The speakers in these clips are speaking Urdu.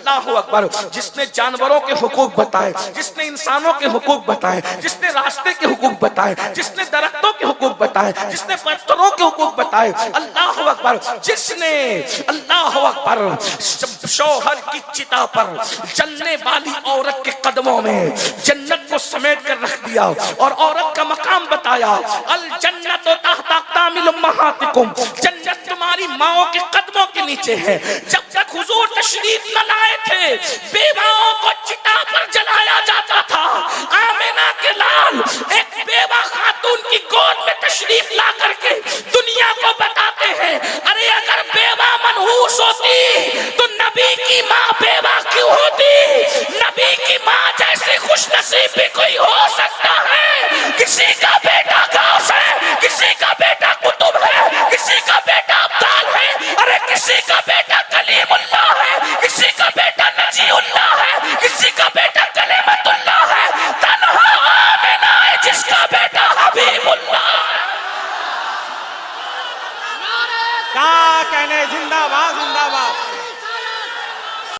اللہ اکبر، جس نے جانوروں کے حقوق بتائے، جس نے انسانوں کے حقوق بتائے، جس نے راستے کے حقوق بتائے، جس نے درختوں کے حقوق بتائے، جس نے پتھروں کے حقوق بتائے، اللہ اکبر، جس نے اللہ اکبر شوہر کی چتا پر جلنے والی عورت کے قدموں میں جنت کو سمیٹ کر رکھ دیا اور عورت کا مقام بتایا، الجنت تحت اقدام امہاتکم، جنت تمہاری ماؤں کے قدموں کے نیچے ہے۔ جب تک حضور تشریف نہ لائے تھے بیواؤں کو چتا پر جلایا جاتا تھا۔ آمنہ کے لال ایک بیوہ خاتون کی گود میں تشریف لا کر کے دنیا کو بتاتے ہیں، ارے اگر بیوہ منحوس ہوتی تو نبی کی ماں بیوہ کیوں ہوتی؟ نبی کی ماں جیسے خوش نصیب بھی کوئی ہو سکتا ہے۔ کسی کا بیٹا غوث ہے، کسی کا بیٹا قطب ہے، کسی کا بیٹا ابدال ہے، ارے کسی کا بیٹا کلیم اللہ ہے، کسی کا بیٹا نجی اللہ ہے، کسی کا بیٹا کلمت اللہ ہے، تنہا آمنہ ہے جس کا بیٹا حبیب اللہ ہے۔ کیا کہنے، زندہ باد زندہ باد۔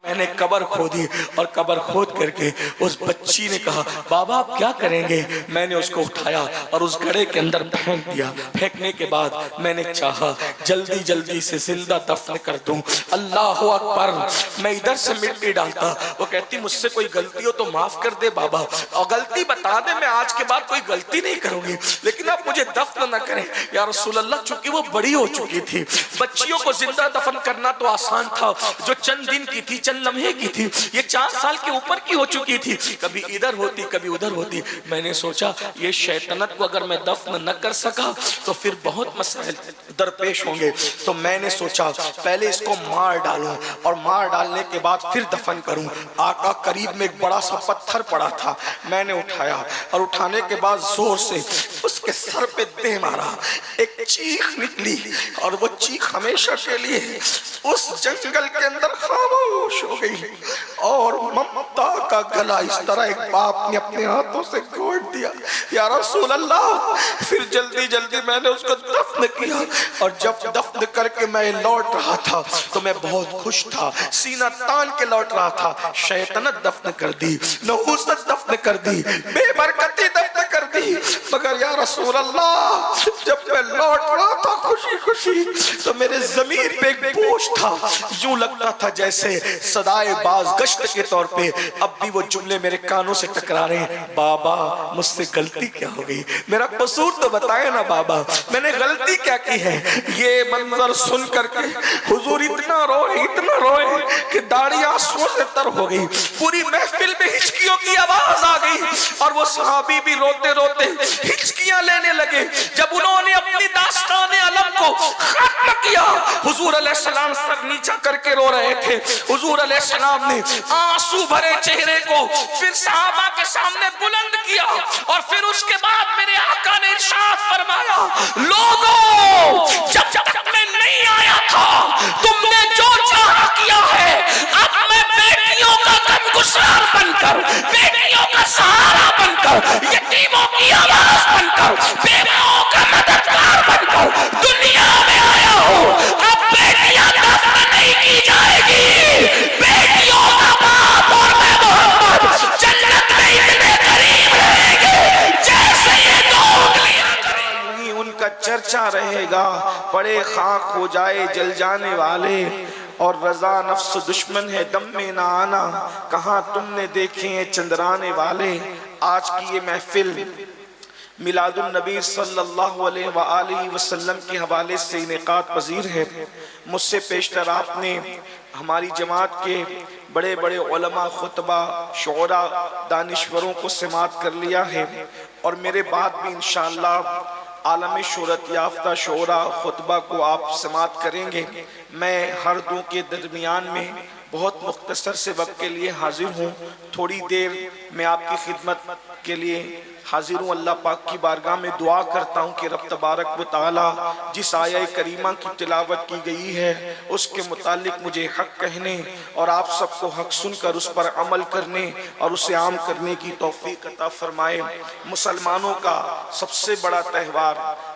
میں نے قبر کھودی اور قبر کھود کر کے اس بچی نے کہا بابا آپ کیا کریں گے؟ میں نے اس کو اٹھایا اور اس گڑھے کے اندر پھینک دیا۔ پھینکنے کے بعد میں نے چاہا جلدی جلدی سے زندہ دفن کر دوں۔ اللہ اکبر، میں ادھر سے مٹی ڈالتا، وہ کہتی مجھ سے کوئی غلطی ہو تو معاف کر دے بابا، اور غلطی بتا دے، میں آج کے بعد کوئی غلطی نہیں کروں گی، لیکن آپ مجھے دفن نہ کریں یا رسول اللہ۔ چونکہ وہ بڑی ہو چکی تھی، بچیوں کو زندہ دفن کرنا تو آسان تھا، جو چند دن کی تھی، چند لمحے کی تھی، یہ 4 سال کے اوپر کی ہو چکی تھی، کبھی ادھر ہوتی کبھی ادھر ہوتی۔ میں نے سوچا یہ شیطنت کو اگر میں دفن نہ کر سکا تو پھر بہت مسائل درپیش ہوں گے، تو میں نے سوچا پہلے اس کو مار ڈالوں اور مار ڈالنے کے بعد پھر دفن کروں۔ آقا قریب میں ایک بڑا سا پتھر پڑا تھا، میں نے اٹھایا اور اٹھانے کے بعد زور سے اس کے سر پہ دے مارا، ایک چیخ نکلی اور وہ چیخ ہمیشہ کے لیے اس جنگل کے اندر خاموش ہو گئی، اور ممتا کا گلا اس طرح ایک باپ نے اپنے ہاتھوں سے گھونٹ دیا۔ یا رسول اللہ، پھر جلدی جلدی میں نے اس کو دفن کیا، اور جب دفن کر کے میں لوٹ رہا تھا تو میں بہت خوش تھا، سینہ تان کے لوٹ رہا تھا۔ شیطنت دفن کر دی، نحوست دفن کر دی، بے برکتی دفن کر دی، مگر یا رسول اللہ جب میں لوٹ رہا تھا خوشی خوشی تو میرے ضمیر پہ ایک بوجھ تھا، یوں لگتا تھا جیسے صدائے باز گشت کے طور پہ اب بھی وہ جملے میرے کانوں سے ٹکرا رہے ہیں، بابا مجھ سے غلطی کیا ہو گئی؟ میرا قصور تو بتائے نا بابا، میں نے غلطی کیا کی ہے؟ یہ منظر سن کر کے حضور اتنا روئے کہ داڑھی آنسوؤں سے تر ہو گئی، پوری محفل میں ہچکیوں کی آواز آ گئی، اور وہ صحابی بھی روتے روتے ہچکیاں لینے لگے۔ جب انہوں نے اپنی داستان علم کو ختم کیا، حضور علیہ السلام سر نیچا کر کے رو رہے تھے۔ حضور علیہ السلام نے آنسو بھرے چہرے کو پھر صحابہ کے سامنے بلند کیا، اور پھر اس کے بعد میرے آقا نے ارشاد فرمایا، لوگوں جب تک میں نہیں آیا تھا تم نے جو چاہا کیا ہے، اب میں بیٹیوں کا غمگسار بن کر، بیٹیوں کا سہارا بن کر، یتیموں کی آواز بن کر، بیواؤں کا مددگار بن کر دنیا میں آیا ہوں۔ اب بیٹیاں دفن نہیں کی جائے گی، بیٹیوں کا باپ اور میں محمد جنت میں اتنے قریب رہیں گے جیسے یہ دو انگلیاں قریب۔ ان کا چرچا رہے گا، پڑے خاک ہو جائے جل جانے والے، اور رضا نفس دشمن ہے دم میں نہ آنا، کہاں تم نے دیکھے ہیں چندرانے والے۔ آج کی یہ محفل میلاد النبی صلی اللہ علیہ وآلہ وسلم کے حوالے سے انعقاد پذیر ہے۔ مجھ سے پیشتر آپ نے ہماری جماعت کے بڑے بڑے علماء، خطبہ، شعراء، دانشوروں کو سماعت کر لیا ہے، اور میرے بعد بھی انشاءاللہ عالم شہرت یافتہ شعراء خطبہ کو آپ سماعت کریں گے۔ میں ہر دو کے درمیان میں بہت مختصر سے وقت کے لیے حاضر ہوں، تھوڑی دیر میں آپ کی خدمت کے لیے حاضر ہوں۔ اللہ پاک کی بارگاہ میں دعا کرتا ہوں کہ رب تبارک و تعالی جس آیہ کریمہ کی تلاوت کی گئی ہے اس کے متعلق مجھے حق کہنے اور آپ سب کو حق سن کر اس پر عمل کرنے اور اسے عام کرنے کی توفیق عطا فرمائے۔ مسلمانوں کا سب سے بڑا تہوار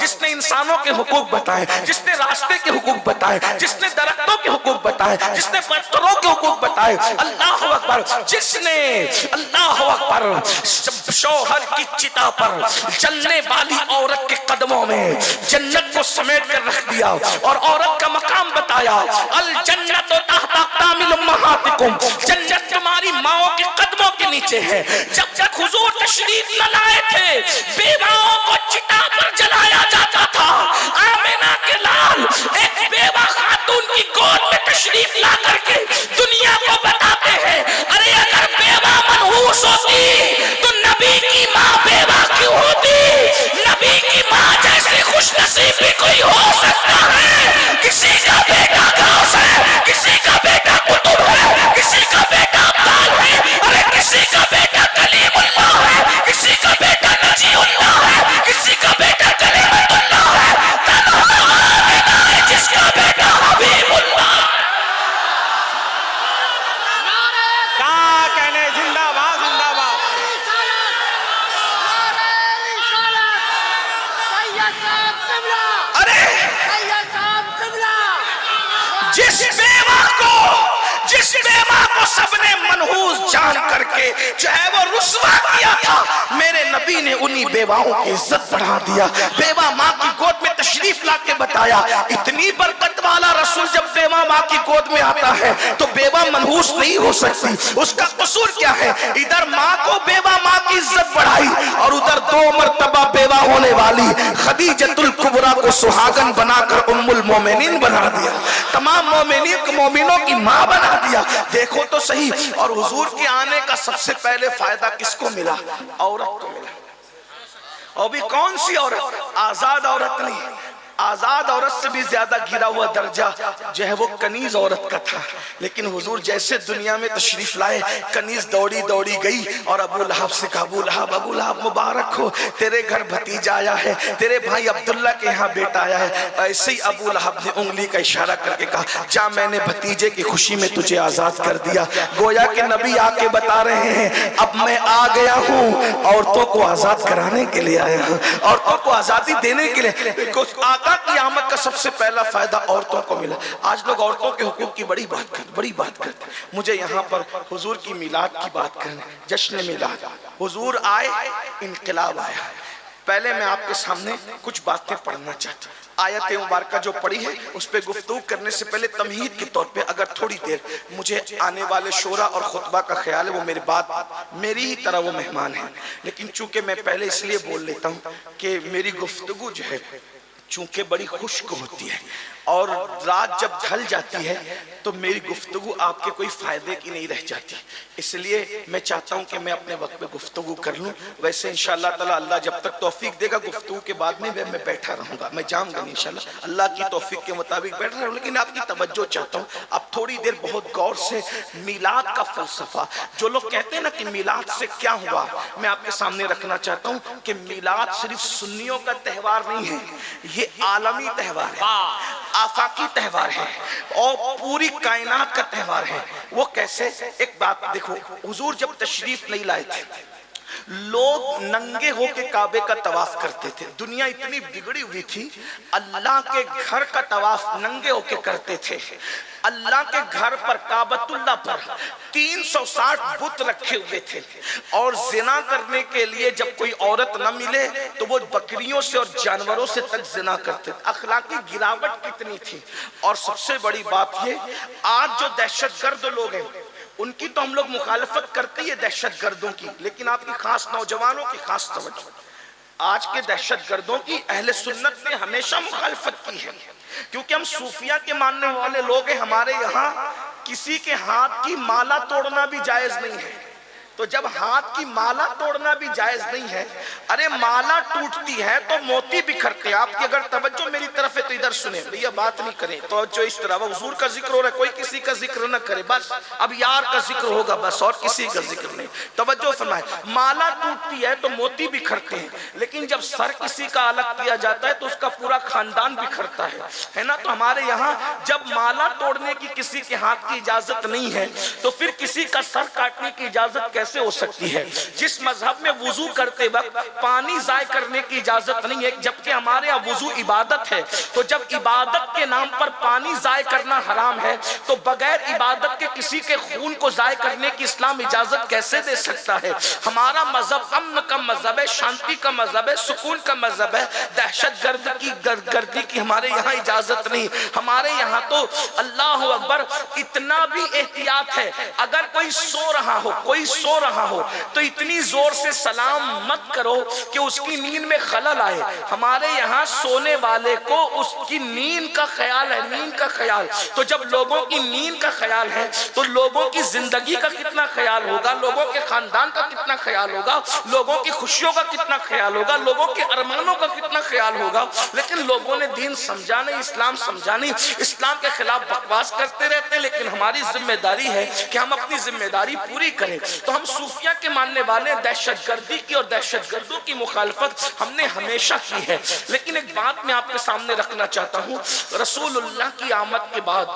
جس نے انسانوں کے حقوق بتائے، جس نے راستے کے حقوق بتائے، جس نے درختوں کے حقوق بتائے، جس نے پتھروں کے حقوق بتائے، اللہ اکبر، جس نے اللہ اکبر شوہر کی چتا پر جلنے والی عورت کے قدموں میں جنت کو سمیٹ کر رکھ دیا اور عورت کا مقام بتایا، الجنت تحت اقدام امہاتکم، جنت تمہاری ماؤں کے قدموں کے نیچے ہے۔ جب تک حضور تشریف نہ لائے تھے بیواؤں کو چتا پر جلایا جاتا تھا۔ آمینہ کے لال ایک بیوہ خاتون کی گود میں تشریف لا کر کے دنیا کو بتاتے ہیں، ارے اگر بیوہ منحوس ہوتی تو نبی کی ماں بیوہ کیوں ہوتی؟ نبی کی ماں جیسے خوش نصیب بھی کوئی ہو سکتا ہے۔ کسی کا بیٹا غوث ہے، کسی کا بیٹا قطب ہے، کسی کا بیٹا عبدال ہے، ارے کسی کا بیٹا کلیم اللہ ہے، کسی کا بیٹا نجی اللہ ہے، کسی کا بیٹا کلیمت اللہ ہے، تنہا آمینہ ہے جس کا بیٹا حبیب اللہ۔ کیا کہنے، زندہ باد زندہ باد۔ ارے جس بیوہ کو سب نے منحوس جان کر کے جو ہے وہ رسوا کیا تھا، میرے نبی نے انہی بیواؤں کی عزت بڑھا دیا۔ بیوہ ماں کی گود میں تشریف لا کے بتایا، اتنی برکت والا رسول جب بیوہ ماں کی گود میں آتا ہے تو بیوہ منحوس نہیں ہو سکتی۔ اس کا قصور کیا ہے؟ ادھر ماں کو بیوہ ماں کی عزت بڑھائی اور ادھر 2 مرتبہ بیوہ ہونے والی خدیجۃ الکبریٰ کو سہاگن بنا کر ام المومنین بنا دیا، تمام مومنوں کی ماں بنا دیا۔ دیکھو تو صحیح، اور حضور کے آنے کا سب سے پہلے فائدہ کس کو ملا؟ عورت کو ملا۔ اور بھی کون سی عورت؟ آزاد عورت نہیں، آزاد عورت سے بھی زیادہ گرا ہوا درجہ جو ہے وہ کنیز عورت کا تھا۔ لیکن حضور جیسے دنیا میں تشریف لائے، کنیز دوڑی دوڑی گئی اور ابو لہب سے کہا، ابو لہب مبارک ہو، تیرے گھر بھتیجا آیا ہے، تیرے بھائی عبداللہ کے یہاں بیٹا آیا ہے۔ ایسے ہی ابو لہب نے انگلی کا اشارہ کر کے کہا، جا میں نے بھتیجے کی خوشی میں تجھے آزاد کر دیا۔ گویا کہ نبی آ کے بتا رہے ہیں، اب میں آ گیا ہوں، عورتوں کو آزاد کرانے کے لیے آیا ہوں، عورتوں کو آزادی دینے کے لیے۔ آقا کی آمد کا سب سے پہلا فائدہ عورتوں کو ملا۔ آج لوگ عورتوں کے حقوق کی بڑی بات کرتے ہیں۔ مجھے یہاں پر حضور کی میلاد کی بات کرنے، جشن میلاد، حضور آئے، انقلاب آیا۔ پہلے میں آپ کے سامنے کچھ باتیں پڑھنا چاہتا ہوں۔ آیت مبارکہ جو پڑھی ہے اس پہ گفتگو کرنے سے پہلے تمہید کے طور پہ اگر تھوڑی دیر مجھے آنے والے شورا اور خطبہ کا خیال ہے، وہ میرے بعد میری ہی طرح وہ مہمان ہیں، لیکن چونکہ میں پہلے اس لیے بول لیتا ہوں کہ میری گفتگو جو ہے چونکہ بڑی خشک ہوتی ہے اور رات جب ڈھل جاتی ہے تو میری گفتگو آپ کے کوئی فائدے کی نہیں رہ جاتی، اس لیے میں چاہتا ہوں کہ میں اپنے وقت پہ گفتگو کر لوں۔ ویسے انشاءاللہ تعالی اللہ جب تک توفیق دے گا گفتگو کے بعد میں بیٹھا رہوں گا، میں جاؤں گا انشاءاللہ، اللہ کی توفیق کے مطابق بیٹھا رہوں، لیکن آپ کی توجہ چاہتا ہوں اب تھوڑی دیر بہت غور سے میلاد کا فلسفہ، جو لوگ کہتے ہیں نا کہ میلاد سے کیا ہوا، میں آپ کے سامنے رکھنا چاہتا ہوں کہ میلاد صرف سنیوں کا تہوار نہیں ہے، یہ عالمی تہوار ہے، آفاقی تہوار ہے اور پوری کائنات کا تہوار ہے۔ وہ کیسے؟ ایک بات دیکھو، حضور جب تشریف نہیں لائے تھے لوگ ننگے ہو کے کعبے کا طواف کرتے تھے، دنیا اتنی بگڑی ہوئی تھی، اللہ کے گھر کا طواف ننگے ہو کے کرتے تھے۔ اللہ کے گھر پر کعبۃ اللہ پر 360 بت رکھے ہوئے تھے اور زنا کرنے کے لیے جب کوئی عورت نہ ملے تو وہ بکریوں سے اور جانوروں سے تک زنا کرتے تھے۔ اخلاقی گراوٹ کتنی تھی۔ اور سب سے بڑی بات یہ، آج جو دہشت گرد لوگ ہیں ان کی تو ہم لوگ مخالفت کرتے ہیں دہشت گردوں کی، لیکن آپ کی خاص نوجوانوں کی خاص توجہ، آج کے دہشت گردوں کی اہل سنت نے ہمیشہ مخالفت کی ہے، کیونکہ ہم صوفیہ کے ماننے والے لوگ ہیں۔ ہمارے یہاں کسی کے ہاتھ کی مالا توڑنا بھی جائز نہیں ہے، تو جب ہاتھ کی مالا توڑنا بھی جائز نہیں ہے، ارے مالا ٹوٹتی ہے تو موتی بکھرتے ہیں۔ آپ کی اگر توجہ میری طرف ہے تو ادھر سنیں، یہ بات نہیں کریں، توجہ اس طرح، حضور کا ذکر ہو رہا ہے، کوئی کسی کا ذکر نہ کرے، بس اب یار کا ذکر ہوگا بس، اور کسی کا ذکر نہیں۔ توجہ فرمائے، مالا ٹوٹتی ہے تو موتی بکھرتے ہیں، لیکن لیکن جب سر کسی کا الگ کیا جاتا ہے تو اس کا پورا خاندان بکھرتا ہے نا. تو ہمارے یہاں جب مالا توڑنے کی کسی کے ہاتھ کی اجازت نہیں ہے تو پھر کسی کا سر کاٹنے کی اجازت کیسے ہو سکتی ہے؟ جس مذہب میں وضو کرتے وقت پانی ضائع کرنے کی اجازت نہیں ہے، جبکہ ہمارے یہاں وضو عبادت ہے، تو جب عبادت کے نام پر پانی ضائع کرنا حرام ہے تو بغیر عبادت کے کسی کے خون کو ضائع کرنے کی اسلام اجازت کیسے دے سکتا ہے؟ ہمارا مذہب امن کا مذہب ہے، شانتی کا مذہب ہے، سکون کا مذہب ہے. دہشت گردی کی ہمارے یہاں اجازت نہیں. ہمارے یہاں تو اللہ اکبر اتنا بھی احتیاط ہے، اگر کوئی سو رہا ہو تو اتنی زور سے سلام مت کرو کہ اس کی نیند میں خلل آئے. ہمارے یہاں سونے والے کو اس کی نیند کا خیال ہے، نیند کا خیال. تو جب لوگوں کی نیند کا خیال ہے تو لوگوں کی زندگی کا کتنا خیال ہوگا، لوگوں کے خاندان کا کتنا خیال ہوگا، لوگوں کی خوشیوں کا کتنا خیال ہوگا، لوگوں کے ارمانوں کا کتنا خیال ہوگا. لیکن لوگوں نے دین سمجھا نہیں، اسلام سمجھا نہیں، اسلام کے خلاف بکواس کرتے رہتے ہیں. لیکن ہماری ذمہ داری ہے کہ ہم اپنی ذمہ داری پوری کریں. تو ہم صوفیہ کے ماننے والے دہشت گردی کی اور دہشت گردوں کی مخالفت ہم نے ہمیشہ کی ہے. لیکن ایک بات میں آپ کے سامنے رکھنا چاہتا ہوں، رسول اللہ کی آمد کے بعد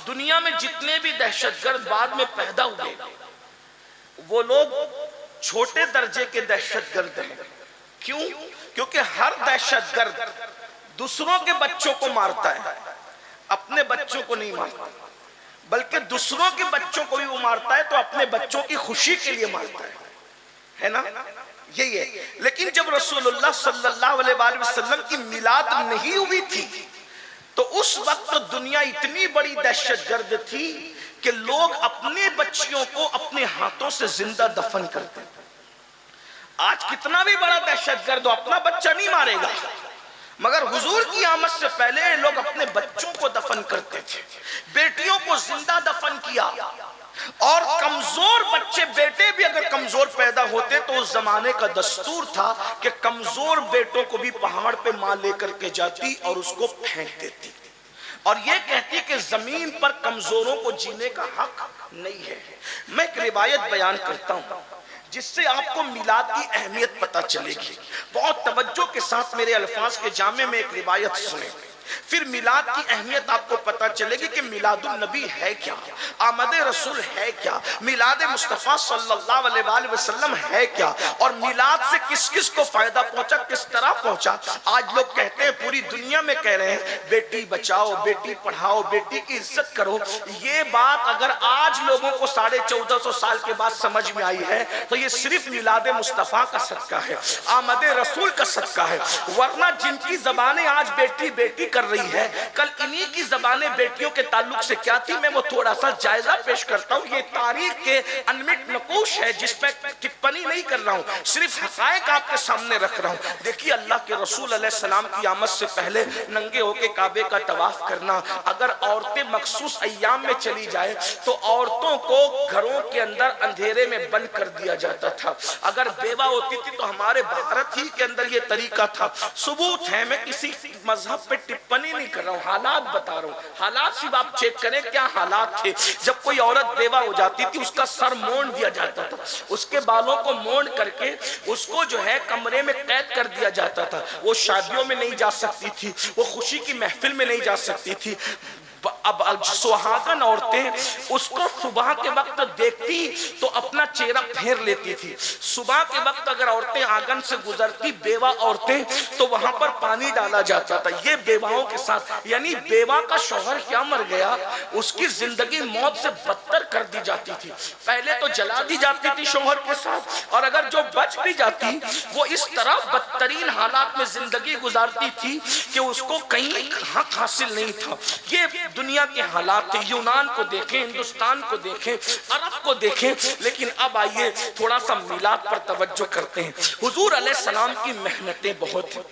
دنیا میں جتنے بھی دہشت گرد بعد میں پیدا ہوئے وہ لوگ چھوٹے درجے کے دہشت گرد ہیں. کیوں؟ کیونکہ ہر دہشت گرد دوسروں کے بچوں کو مارتا ہے، اپنے بچوں کو نہیں مارتا، بلکہ دوسروں کے بچوں کو بھی وہ مارتا ہے تو اپنے بچوں کی خوشی کے لیے مارتا ہے نا؟ یہی ہے. لیکن جب رسول اللہ صلی اللہ علیہ وآلہ وسلم کی میلاد نہیں ہوئی تھی تو اس وقت دنیا اتنی بڑی دہشت گرد تھی کہ لوگ اپنے بچیوں کو اپنے ہاتھوں سے زندہ دفن کرتے. آج کتنا بھی بڑا دہشت گرد ہو اپنا بچہ نہیں مارے گا، مگر حضور کی آمد سے پہلے لوگ اپنے بچوں کو دفن کرتے تھے، بیٹیوں کو زندہ دفن کیا. اور کمزور بچے، بیٹے بھی اگر کمزور پیدا ہوتے تو اس زمانے کا دستور تھا کہ کمزور بیٹوں کو بھی پہاڑ پہ ماں لے کر کے جاتی اور اس کو پھینک دیتی اور یہ کہتی کہ زمین پر کمزوروں کو جینے کا حق نہیں ہے. میں ایک روایت بیان کرتا ہوں جس سے آپ کو میلاد کی اہمیت پتہ چلے گی. بہت توجہ کے ساتھ میرے الفاظ کے جامع میں ایک روایت سنیں، پھر میلاد کی اہمیت آپ کو پتہ چلے گی کہ میلاد النبی ہے کیا، آمد رسول ہے کیا، میلاد مصطفیٰ صلی اللہ علیہ وآلہ وسلم ہے کیا، اور میلاد سے کس کس کو فائدہ پہنچا، کس طرح پہنچا. آج لوگ کہتے ہیں، پوری دنیا میں کہہ رہے ہیں بیٹی بچاؤ، بیٹی پڑھاؤ، بیٹی کی عزت کرو. یہ بات اگر آج لوگوں کو 1450 سال کے بعد سمجھ میں آئی ہے تو یہ صرف میلاد مصطفیٰ کا صدقہ ہے، آمد رسول کا صدقہ ہے. ورنہ جن کی زبانیں آج بیٹی بیٹی کر رہی ہے، کل انہی کی زبانیں بیٹیوں کے تعلق سے کیا تھی. میں وہ تھوڑا سا جائزہ پیش کرتا ہوں. یہ تاریخ کے انمٹ نقوش ہے جس میں ٹپنی نہیں کر رہا ہوں، صرف حقائق آپ کے سامنے رکھ رہا ہوں. دیکھیے اللہ کے رسول علیہ السلام کی آمد سے پہلے ننگے ہو کے کعبے کا طواف کرنا. اگر عورتیں مخصوص ایام میں چلی جائے تو عورتوں کو گھروں کے اندر اندھیرے میں بند کر دیا جاتا تھا. اگر بیوہ ہوتی تھی تو ہمارے بھارت ہی کے اندر یہ طریقہ تھا. ثبوت ہے، میں کسی مذہب پہ ٹپنی نہیں کر رہا ہوں، حالات بتا رہا ہوں. حالات صرف آپ چیک کریں کیا حالات تھے. جب کوئی عورت بیوہ ہو جاتی تھی اس کا سر مونڈ دیا جاتا تھا، اس کے بالوں کو مونڈ کر کے اس کو جو ہے کمرے میں قید کر دیا جاتا تھا. وہ شادیوں میں نہیں جا سکتی تھی، وہ خوشی کی محفل میں نہیں جا سکتی تھی. اب سہاگن عورتیں اس کو صبح کے وقت دیکھتی تو اپنا چہرہ پھیر لیتی تھی. صبح کے وقت اگر عورتیں آنگن سے گزرتی بیوہ عورتیں تو وہاں پر پانی ڈالا جاتا تھا. یہ بیواؤں کے ساتھ، یعنی بیوہ کا شوہر کیا مر گیا اس کی زندگی موت سے بدتر کر دی جاتی تھی. پہلے تو جلا دی جاتی تھی شوہر کے ساتھ، اور اگر جو بچ بھی جاتی وہ اس طرح بدترین حالات میں زندگی گزارتی تھی کہ اس کو کہیں حق حاصل نہیں تھا. یہ دنیا کے حالات تھے. یونان کو دیکھیں، ہندوستان کو دیکھیں، عرب کو دیکھیں. لیکن اب آئیے تھوڑا سا میلاد پر توجہ کرتے ہیں. حضور علیہ السلام کی محنتیں بہت ہیں.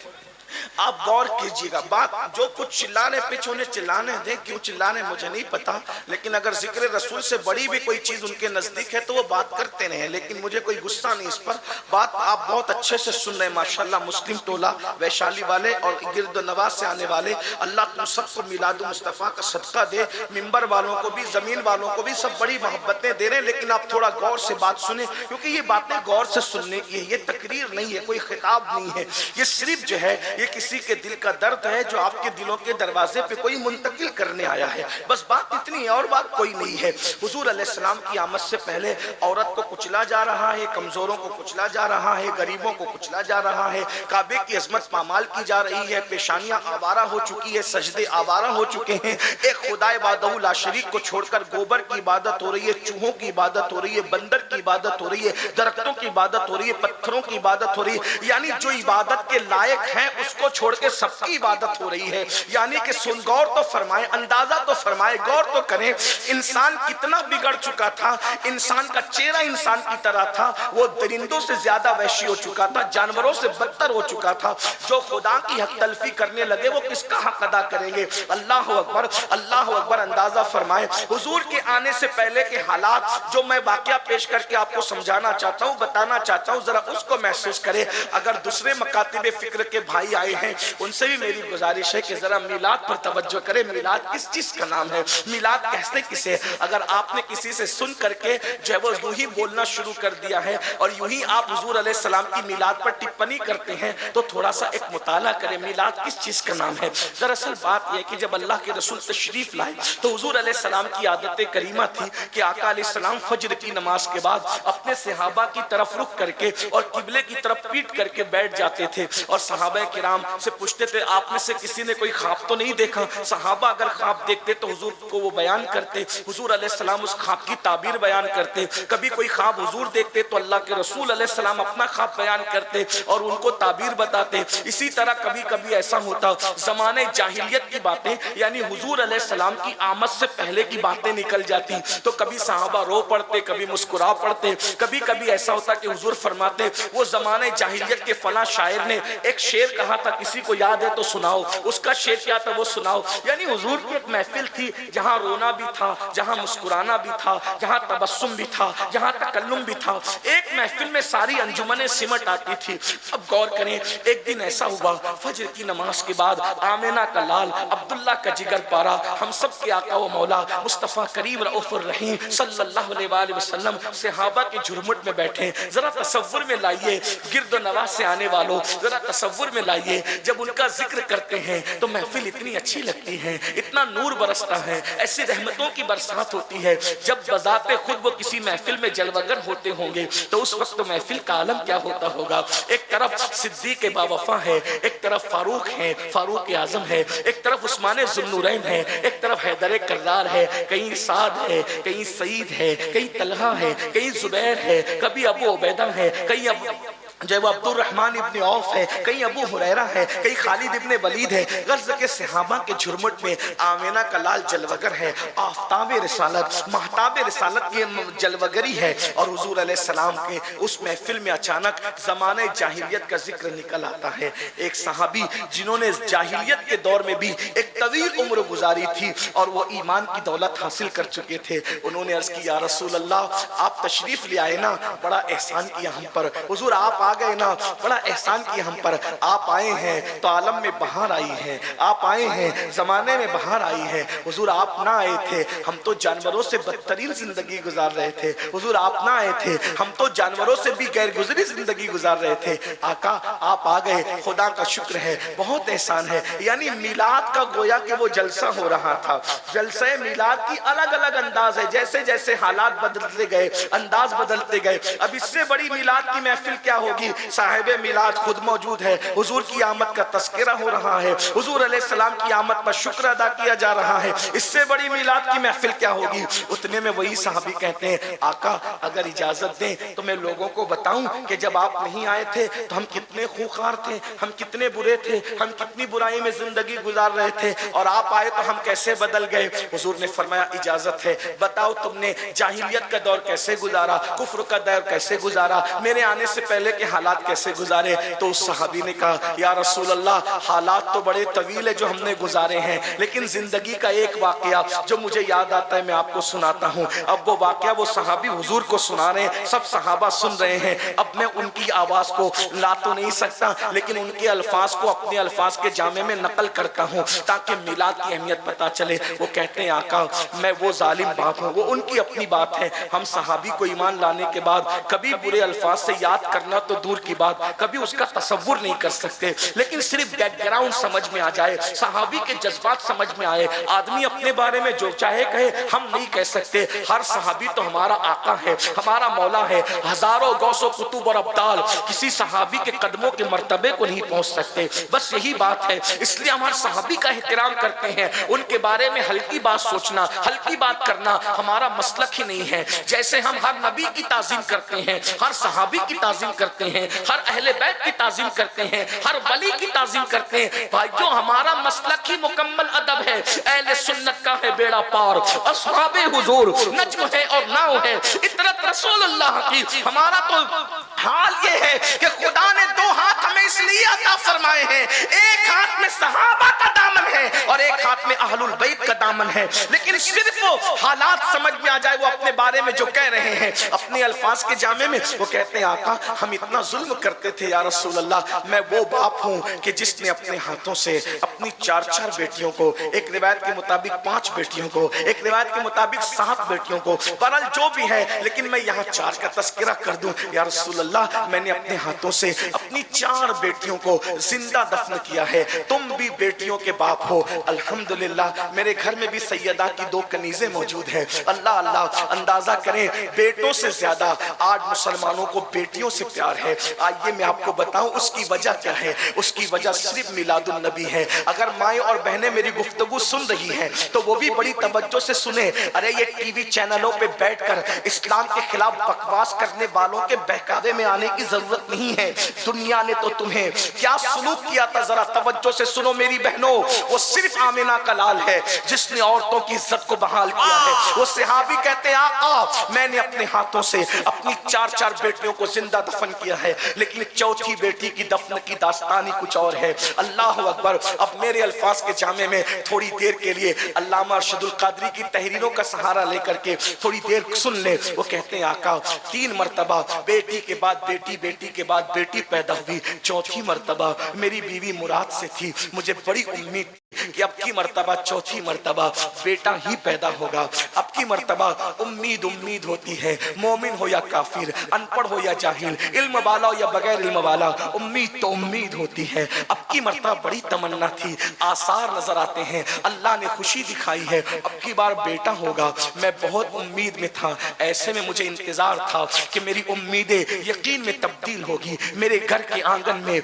آپ غور کیجئے گا، بات جو کچھ چلانے پیچھے انہیں چلانے دیں، کیوں چلانے مجھے نہیں پتا، لیکن اگر ذکر رسول سے بڑی بھی کوئی چیز ان کے نزدیک ہے تو وہ بات کرتے رہیں، لیکن مجھے کوئی غصہ نہیں اس پر۔ بات آپ بہت اچھے سے سن رہے ہیں ماشاءاللہ، مسلم ٹولہ ویشالی والے اور گرد و نواح سے آنے والے، اللہ تم سب کو میلاد مصطفیٰ کا صدقہ دے، ممبر والوں کو بھی، زمین والوں کو بھی، سب بڑی محبتیں دے رہے ہیں، لیکن آپ تھوڑا غور سے بات سنیں، کیونکہ یہ باتیں غور سے سننے کی ہے، یہ تقریر نہیں ہے، کوئی خطاب نہیں ہے، یہ صرف جو ہے یہ کسی کے دل کا درد ہے جو آپ کے دلوں کے دروازے پہ کوئی منتقل کرنے آیا ہے، بس بات اتنی ہے اور بات کوئی نہیں ہے۔ حضور علیہ السلام کی آمد سے پہلے عورت کو کچلا جا رہا ہے، کمزوروں کو کچلا جا رہا ہے، غریبوں کو کچلا جا رہا ہے، کعبے کی عظمت پامال کی جا رہی ہے، پیشانیاں آوارہ ہو چکی ہے، سجدے آوارہ ہو چکے ہیں، ایک خدا وحدہ لا شریک کو چھوڑ کر گوبر کی عبادت ہو رہی ہے، چوہوں کی عبادت ہو رہی ہے، بندر کی عبادت ہو رہی ہے، درختوں کی عبادت ہو رہی ہے، پتھروں کی عبادت ہو رہی ہے، یعنی جو عبادت کے لائق ہیں اس کو چھوڑ کے سب کی عبادت ہو رہی ہے، یعنی کہ سن غور تو فرمائے، اندازہ تو فرمائے، غور تو کریں، انسان کتنا بگڑ چکا تھا، انسان کا چہرہ انسان کی طرح تھا، وہ درندوں سے زیادہ وحشی ہو چکا تھا، جانوروں سے بدتر ہو چکا تھا، جو خدا کی حق تلفی کرنے لگے وہ کس کا حق ادا کریں گے؟ اللہ اکبر، اللہ اکبر، اندازہ فرمائے حضور کے آنے سے پہلے کے حالات جو میں واقعہ پیش کر کے آپ کو سمجھانا چاہتا ہوں، بتانا چاہتا ہوں، ذرا اس کو محسوس کرے۔ اگر دوسرے مکاتب فکر کے بھائی آئے ہیں ان سے بھی میری گزارش ہے کہ ذرا میلاد پر توجہ کرے، میلاد کس چیز کا نام ہے، میلاد کہتے کسے؟ اگر آپ نے کسی سے سن کر کے جو ہے وہ یوں ہی بولنا شروع کر دیا ہے اور یوں ہی آپ حضور علیہ السلام کی میلاد پر ٹپنی کرتے ہیں تو تھوڑا سا ایک مطالعہ کریں، میلاد کس چیز کا نام ہے۔ دراصل بات یہ کہ جب اللہ کے رسول تشریف لائے تو حضور علیہ السلام کی عادت کریمہ تھی کہ آقا علیہ السلام فجر کی نماز کے بعد اپنے صحابہ کی طرف رخ کر کے اور قبلے کی طرف پیٹ کر کے بیٹھ جاتے تھے اور صحابہ کرام سے پوچھتے تھے آپ میں سے کسی نے کوئی خواب تو نہیں دیکھا؟ صحابہ اگر خواب دیکھتے تو حضور کو وہ بیان کرتے، حضور علیہ السلام اس خواب کی تعبیر بیان کرتے، کبھی کوئی خواب حضور دیکھتے تو اللہ کے رسول علیہ السلام اپنا خواب بیان کرتے اور ان کو تعبیر بتاتے۔ اسی طرح کبھی کبھی ایسا ہوتا زمانہ جاہلیت کی باتیں یعنی حضور علیہ السلام کی آمد سے پہلے کی باتیں نکل جاتی تو کبھی صحابہ رو پڑتے، کبھی مسکرا پڑتے، کبھی کبھی ایسا ہوتا کہ حضور فرماتے وہ زمانہ جاہلیت کے فلاں شاعر نے ایک شعر کہا تھا، کسی کو یاد ہے تو سناؤ، اس کا شعر کیا تھا وہ سناؤ۔ یعنی حضور کی ایک محفل تھی جہاں رونا بھی تھا، جہاں مسکرانا بھی تھا، جہاں تبسم بھی تھا، جہاں تکلم بھی تھا، ایک محفل میں ساری انجمنیں سمٹ آتی تھی۔ اب غور کریں، ایک دن ایسا ہوا فجر کی نماز کے بعد آمینہ کا لال، عبداللہ کا جگر پارا، ہم سب کے آقا و مولا مصطفیٰ کریم رؤوف الرحیم صلی اللہ علیہ وآلہ وسلم صحابہ کے جھرمٹ میں بیٹھے۔ ذرا تصور میں لائیے، گرد و نواح سے آنے والوں ذرا تصور میں لائیے، جب ان کا ذکر کرتے ہیں تو محفل اتنی اچھی لگتی ہے، اتنا نور برستا ہے، ایسی رحمتوں کی برسات ہوتی ہے۔ جب بذات خود وہ کسی محفل میں جلوگر ہوتے ہوں گے تو اس وقت محفل کا عالم کیا ہوتا ہوگا؟ ایک طرف صدیق باوفا ہے، ایک طرف فاروق ہے، فاروق اعظم ہے، ایک طرف عثمان ذوالنورین ہے، ایک طرف حیدر کرار ہے، کہیں سعد ہے، کہیں سعید ہے، کہیں طلحہ ہے، کہیں زبیر ہے، کبھی ابو عبیدہ ہے، کہیں جو وہ عبد الرحمن ابن عوف ہے، کہیں ابو ہریرہ ہے، کہیں خالد ابن ولید ہے۔ غرض کے صحابہ کے جھرمٹ میں آمینہ کا لال جلوگر ہے، آفتاب رسالت، مہتاب رسالت کی جلوگری ہے اور حضور علیہ السلام کے اس محفل میں اچانک زمانہ جاہلیت کا ذکر نکل آتا ہے۔ ایک صحابی جنہوں نے جاہلیت کے دور میں بھی ایک طویل عمر گزاری تھی اور وہ ایمان کی دولت حاصل کر چکے تھے، انہوں نے عرض کی یا رسول اللہ آپ تشریف لے آئے نا، بڑا احسان کیا ہم پر، حضور آپ آ گئے نا، بڑا احسان کیا ہم پر، آپ آئے ہیں تو عالم میں بہار آئی ہے، آپ آئے ہیں زمانے میں بہار آئی ہے، حضور آپ نہ آئے تھے ہم تو جانوروں سے بدترین زندگی گزار رہے تھے، حضور آپ نہ آئے تھے ہم تو جانوروں سے بھی غیر گزری زندگی گزار رہے تھے، آقا آپ آ گئے، خدا کا شکر ہے، بہت احسان ہے۔ یعنی میلاد کا گویا کہ وہ جلسہ ہو رہا تھا، جلسہ میلاد کی الگ الگ انداز ہے، جیسے جیسے حالات بدلتے گئے، انداز بدلتے گئے۔ اب اس سے بڑی میلاد کی محفل کیا ہوگی؟ صاحب میلاد خود موجود ہے، حضور کی آمد کا تذکرہ ہو رہا ہے، حضور علیہ السلام کی آمد پر شکر ادا کیا جا رہا ہے، اس سے بڑی میلاد کی محفل کیا ہوگی؟ اتنے میں وہی صحابی کہتے ہیں آقا اگر اجازت دیں تو میں لوگوں کو بتاؤں کہ جب آپ نہیں آئے تھے تو ہم کتنے خوخار تھے، ہم کتنے برے تھے، ہم کتنی برائی میں زندگی گزار رہے تھے، اور آپ آئے تو ہم کیسے بدل گئے۔ حضور نے فرمایا اجازت ہے، بتاؤ تم نے جاہلیت کا دور کیسے گزارا، کفر کا دور کیسے گزارا، میرے آنے سے پہلے کے کے حالات کیسے گزارے؟ تو اس صحابی نے کہا یا رسول اللہ حالات تو بڑے طویل ہے جو ہم نے گزارے ہیں، لیکن زندگی کا ایک واقعہ جو مجھے یاد آتا ہے میں آپ کو سناتا ہوں۔ اب وہ واقعہ وہ صحابی حضور کو سنا رہے ہیں، سب صحابہ سن رہے ہیں۔ اب میں ان کی آواز کو لا تو نہیں سکتا، لیکن ان کے الفاظ کو اپنے الفاظ کے جامع میں نقل کرتا ہوں تاکہ میلاد کی اہمیت پتا چلے۔ وہ کہتے ہیں آقا میں وہ ظالم باپ ہوں، وہ ان کی اپنی بات ہے۔ ہم صحابی کو ایمان لانے کے بعد کبھی برے الفاظ سے یاد کرنا تو دور کی بات، کبھی اس کا تصور نہیں کر سکتے، لیکن صرف بیک گراؤنڈ سمجھ میں آ جائے، صحابی کے جذبات سمجھ میں آئے۔ آدمی اپنے بارے میں جو چاہے کہے، ہم نہیں کہہ سکتے۔ ہر صحابی تو ہمارا آقا ہے، ہمارا مولا ہے۔ ہزاروں غوث و کتب اور ابدال کسی صحابی کے قدموں کے مرتبے کو نہیں پہنچ سکتے، بس یہی بات ہے۔ اس لیے ہم ہر صحابی کا احترام کرتے ہیں۔ ان کے بارے میں ہلکی بات سوچنا، ہلکی بات کرنا ہمارا مسلک ہی نہیں ہے۔ جیسے ہم ہر نبی کی تعظیم کرتے ہیں، ہر صحابی کی تعظیم کرتے ہیں، ہر اہل بیت کی تعظیم کرتے ہیں، ہر ولی کی تعظیم کرتے ہیں، بھائی جو ہمارا مسلک ہی مکمل ادب ہے۔ اہل سنت کا ہے بیڑا پار، اصحاب حضور نجم ہے اور ناؤ ہے، اطرت رسول اللہ کی۔ ہمارا تو حال یہ ہے کہ خدا نے دو ہاتھ ہمیں اس لیے عطا فرمائے ہیں، ایک ہاتھ میں صحابہ کا دامن ہے اور ایک ہاتھ میں اہل البیت کا دامن ہے، لیکن صرف وہ حالات سمجھ میں آ جائے وہ اپنے بارے میں جو کہہ رہے ہیں اپنے الفاظ کے جامع میں۔ وہ کہتے ہیں آقا ہم اتنا ظلم کرتے تھے یا رسول اللہ، میں وہ باپ ہوں کہ جس نے اپنے ہاتھوں سے اپنی 4 بیٹیوں کو، ایک روایت کے مطابق 5 بیٹیوں کو، ایک روایت کے مطابق 7 بیٹیوں کو، بہرحال جو بھی ہے، لیکن میں یہاں 4 کا تذکرہ کر دوں یا رسول اللہ میں نے اپنے ہاتھوں سے اپنی 4 بیٹیوں کو زندہ دفن کیا ہے، تم بھی بیٹیوں کے باپ ہو۔ الحمدللہ میرے گھر میں بھی سیدہ کی 2 کنیزیں موجود ہیں۔ اللہ اللہ اندازہ کریں بیٹوں سے زیادہ آج مسلمانوں کو بیٹیوں سے پیار ہے۔ آئیے میں آپ کو بتاؤں اس کی وجہ کیا ہے۔ اس کی وجہ صرف میلاد النبی ہے۔ اگر مائیں اور بہنیں میری گفتگو سن رہی ہیں تو وہ بھی بڑی توجہ سے سنیں۔ ارے یہ ٹی وی چینلوں پہ بیٹھ کر اسلام کے خلاف بکواس کرنے والوں کے بہکاوے میں آنے کی ضرورت نہیں ہے۔ دنیا نے تو تمہیں کیا سلوک کیا تھا ذرا توجہ سے سنو میری بہنوں۔ وہ صرف آمنہ کا لال ہے جس نے عورتوں کی عزت کو بحال کیا ہے۔ وہ صحابی کہتے ہیں آقا میں نے اپنے ہاتھوں سے اپنی 4 بیٹیوں کو زندہ دفن کیا ہے، لیکن 4تھی بیٹی کی دفن کی داستانی کچھ اور ہے۔ اللہ اکبر۔ اب میرے الفاظ کے جامع میں تھوڑی دیر کے لیے علامہ ارشد القادری کی تحریروں کا سہارا لے کر کے تھوڑی دیر سن لیں۔ وہ کہتے ہیں آقا 3 مرتبہ بیٹی کے بعد بیٹی، بیٹی کے بعد بیٹی پیدا ہوئی، 4تھی مرتبہ میری بیوی مراد سے تھی۔ مجھے بڑی امید کہ اب کی مرتبہ 4تھی مرتبہ بیٹا ہی پیدا ہوگا۔ اب کی مرتبہ امید ہوتی ہے، مومن ہو یا کافر، ان پڑھ ہو یا جاہل، علم والا ہو یا بغیر علم والا، امید تو امید ہوتی ہے۔ اب کی مرتبہ بڑی تمنا تھی، آثار نظر آتے ہیں، اللہ نے خوشی دکھائی ہے، اب کی بار بیٹا ہوگا۔ میں بہت امید میں تھا، ایسے میں مجھے انتظار تھا کہ میری امیدیں یقین میں تبدیل ہوگی، میرے گھر کے آنگن میں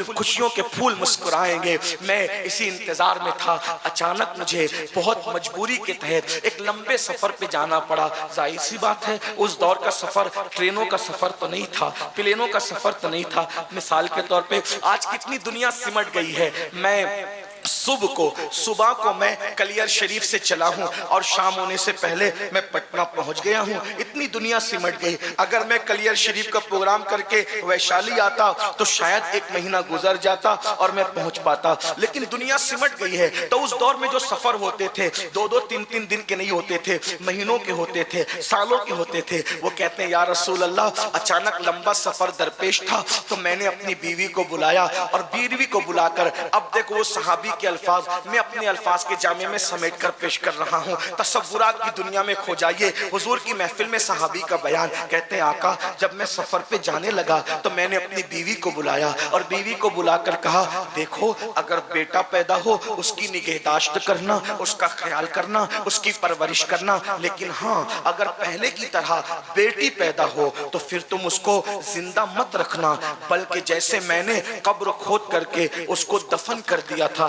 خوشیوں کے پھول مسکرائیں گے۔ میں اسی انتظار میں تھا، اچانک مجھے بہت مجبوری کے تحت ایک لمبے سفر پہ جانا پڑا۔ ظاہر سی بات ہے اس دور کا سفر ٹرینوں کا سفر تو نہیں تھا، پلینوں کا سفر تو نہیں تھا۔ مثال کے طور پہ آج کتنی دنیا سمٹ گئی ہے۔ میں صبح کو میں کلیر شریف سے چلا ہوں اور شام ہونے سے پہلے میں پٹنہ پہنچ گیا ہوں۔ اتنی دنیا سمٹ گئی، اگر میں کلیر شریف کا پروگرام کر کے ویشالی آتا تو شاید 1 مہینہ گزر جاتا اور میں پہنچ پاتا، لیکن دنیا سمٹ گئی ہے۔ تو اس دور میں جو سفر ہوتے تھے 2-2 3-3 دن کے نہیں ہوتے تھے، مہینوں کے ہوتے تھے، سالوں کے ہوتے تھے۔ وہ کہتے ہیں یا رسول اللہ اچانک لمبا سفر درپیش تھا تو میں نے اپنی بیوی کو بلایا اور بیوی کو بلا کر اب دیکھو وہ صحابی کے الفاظ میں اپنے الفاظ کے جامع میں سمیٹ کر پیش کر رہا ہوں۔ تصورات کی دنیا میں کھو جائیے، حضور کی محفل میں صحابی کا بیان۔ کہتے ہیں آقا جب میں سفر پہ جانے لگا تو میں نے اپنی بیوی کو بلایا اور بیوی کو بلا کر کہا دیکھو اگر بیٹا پیدا ہو اس کی نگہداشت کرنا، اس کا خیال کرنا، اس کی پرورش کرنا، لیکن ہاں اگر پہلے کی طرح بیٹی پیدا ہو تو پھر تم اس کو زندہ مت رکھنا، بلکہ جیسے میں نے قبر کھود کر کے اس کو دفن کر دیا تھا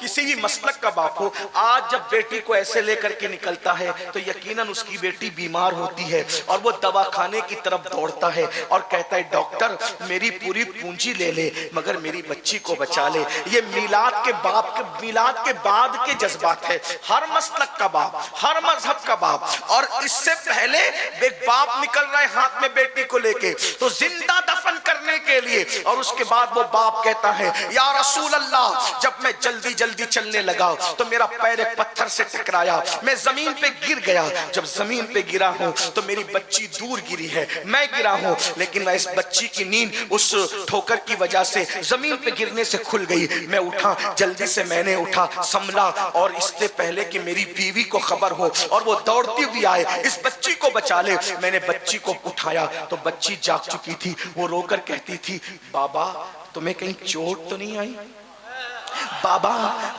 کسی بھی مسلک کا باپ ہو, آج جب بیٹی کو ایسے لے کر کے نکلتا ہے تو یقیناً اس کی بیٹی بیمار ہوتی ہے اور وہ دواخانے کی طرف دوڑتا ہے اور کہتا ہے ڈاکٹر میری پوری پونجی لے لے مگر میری بچی کو بچا لے. یہ میلاد کے بعد کے جذبات ہے. ہر مسلک کا باپ, ہر مذہب کا باپ, اور اس سے پہلے ایک باپ نکل رہا ہے ہاتھ میں بیٹی کو لے کے تو زندہ دفن کرنے کے لیے, اور اس کے بعد وہ باپ کہتا ہے یا رسول اللہ جب میں جلدی جلدی چلنے لگا تو میرا پیر ایک پتھر سے ٹکرایا, میں زمین پہ گر گیا, جب زمین پہ گرا ہوں تو میری بچی دور گری ہے, میں گرا ہوں لیکن میں اس بچی کی نیند اس ٹھوکر کی وجہ سے زمین پہ گرنے سے کھل گئی. میں اٹھا, جلدی سے میں نے اٹھا, سنبھلا, اور اس سے پہلے کہ میری بیوی کو خبر ہو اور وہ دوڑتی ہوئی آئے اس بچی کو بچا لے, میں نے بچی کو اٹھایا تو بچی جاگ چکی تھی. وہ رو کر کہتی تھی بابا تمہیں کہیں چوٹ تو نہیں آئی, بابا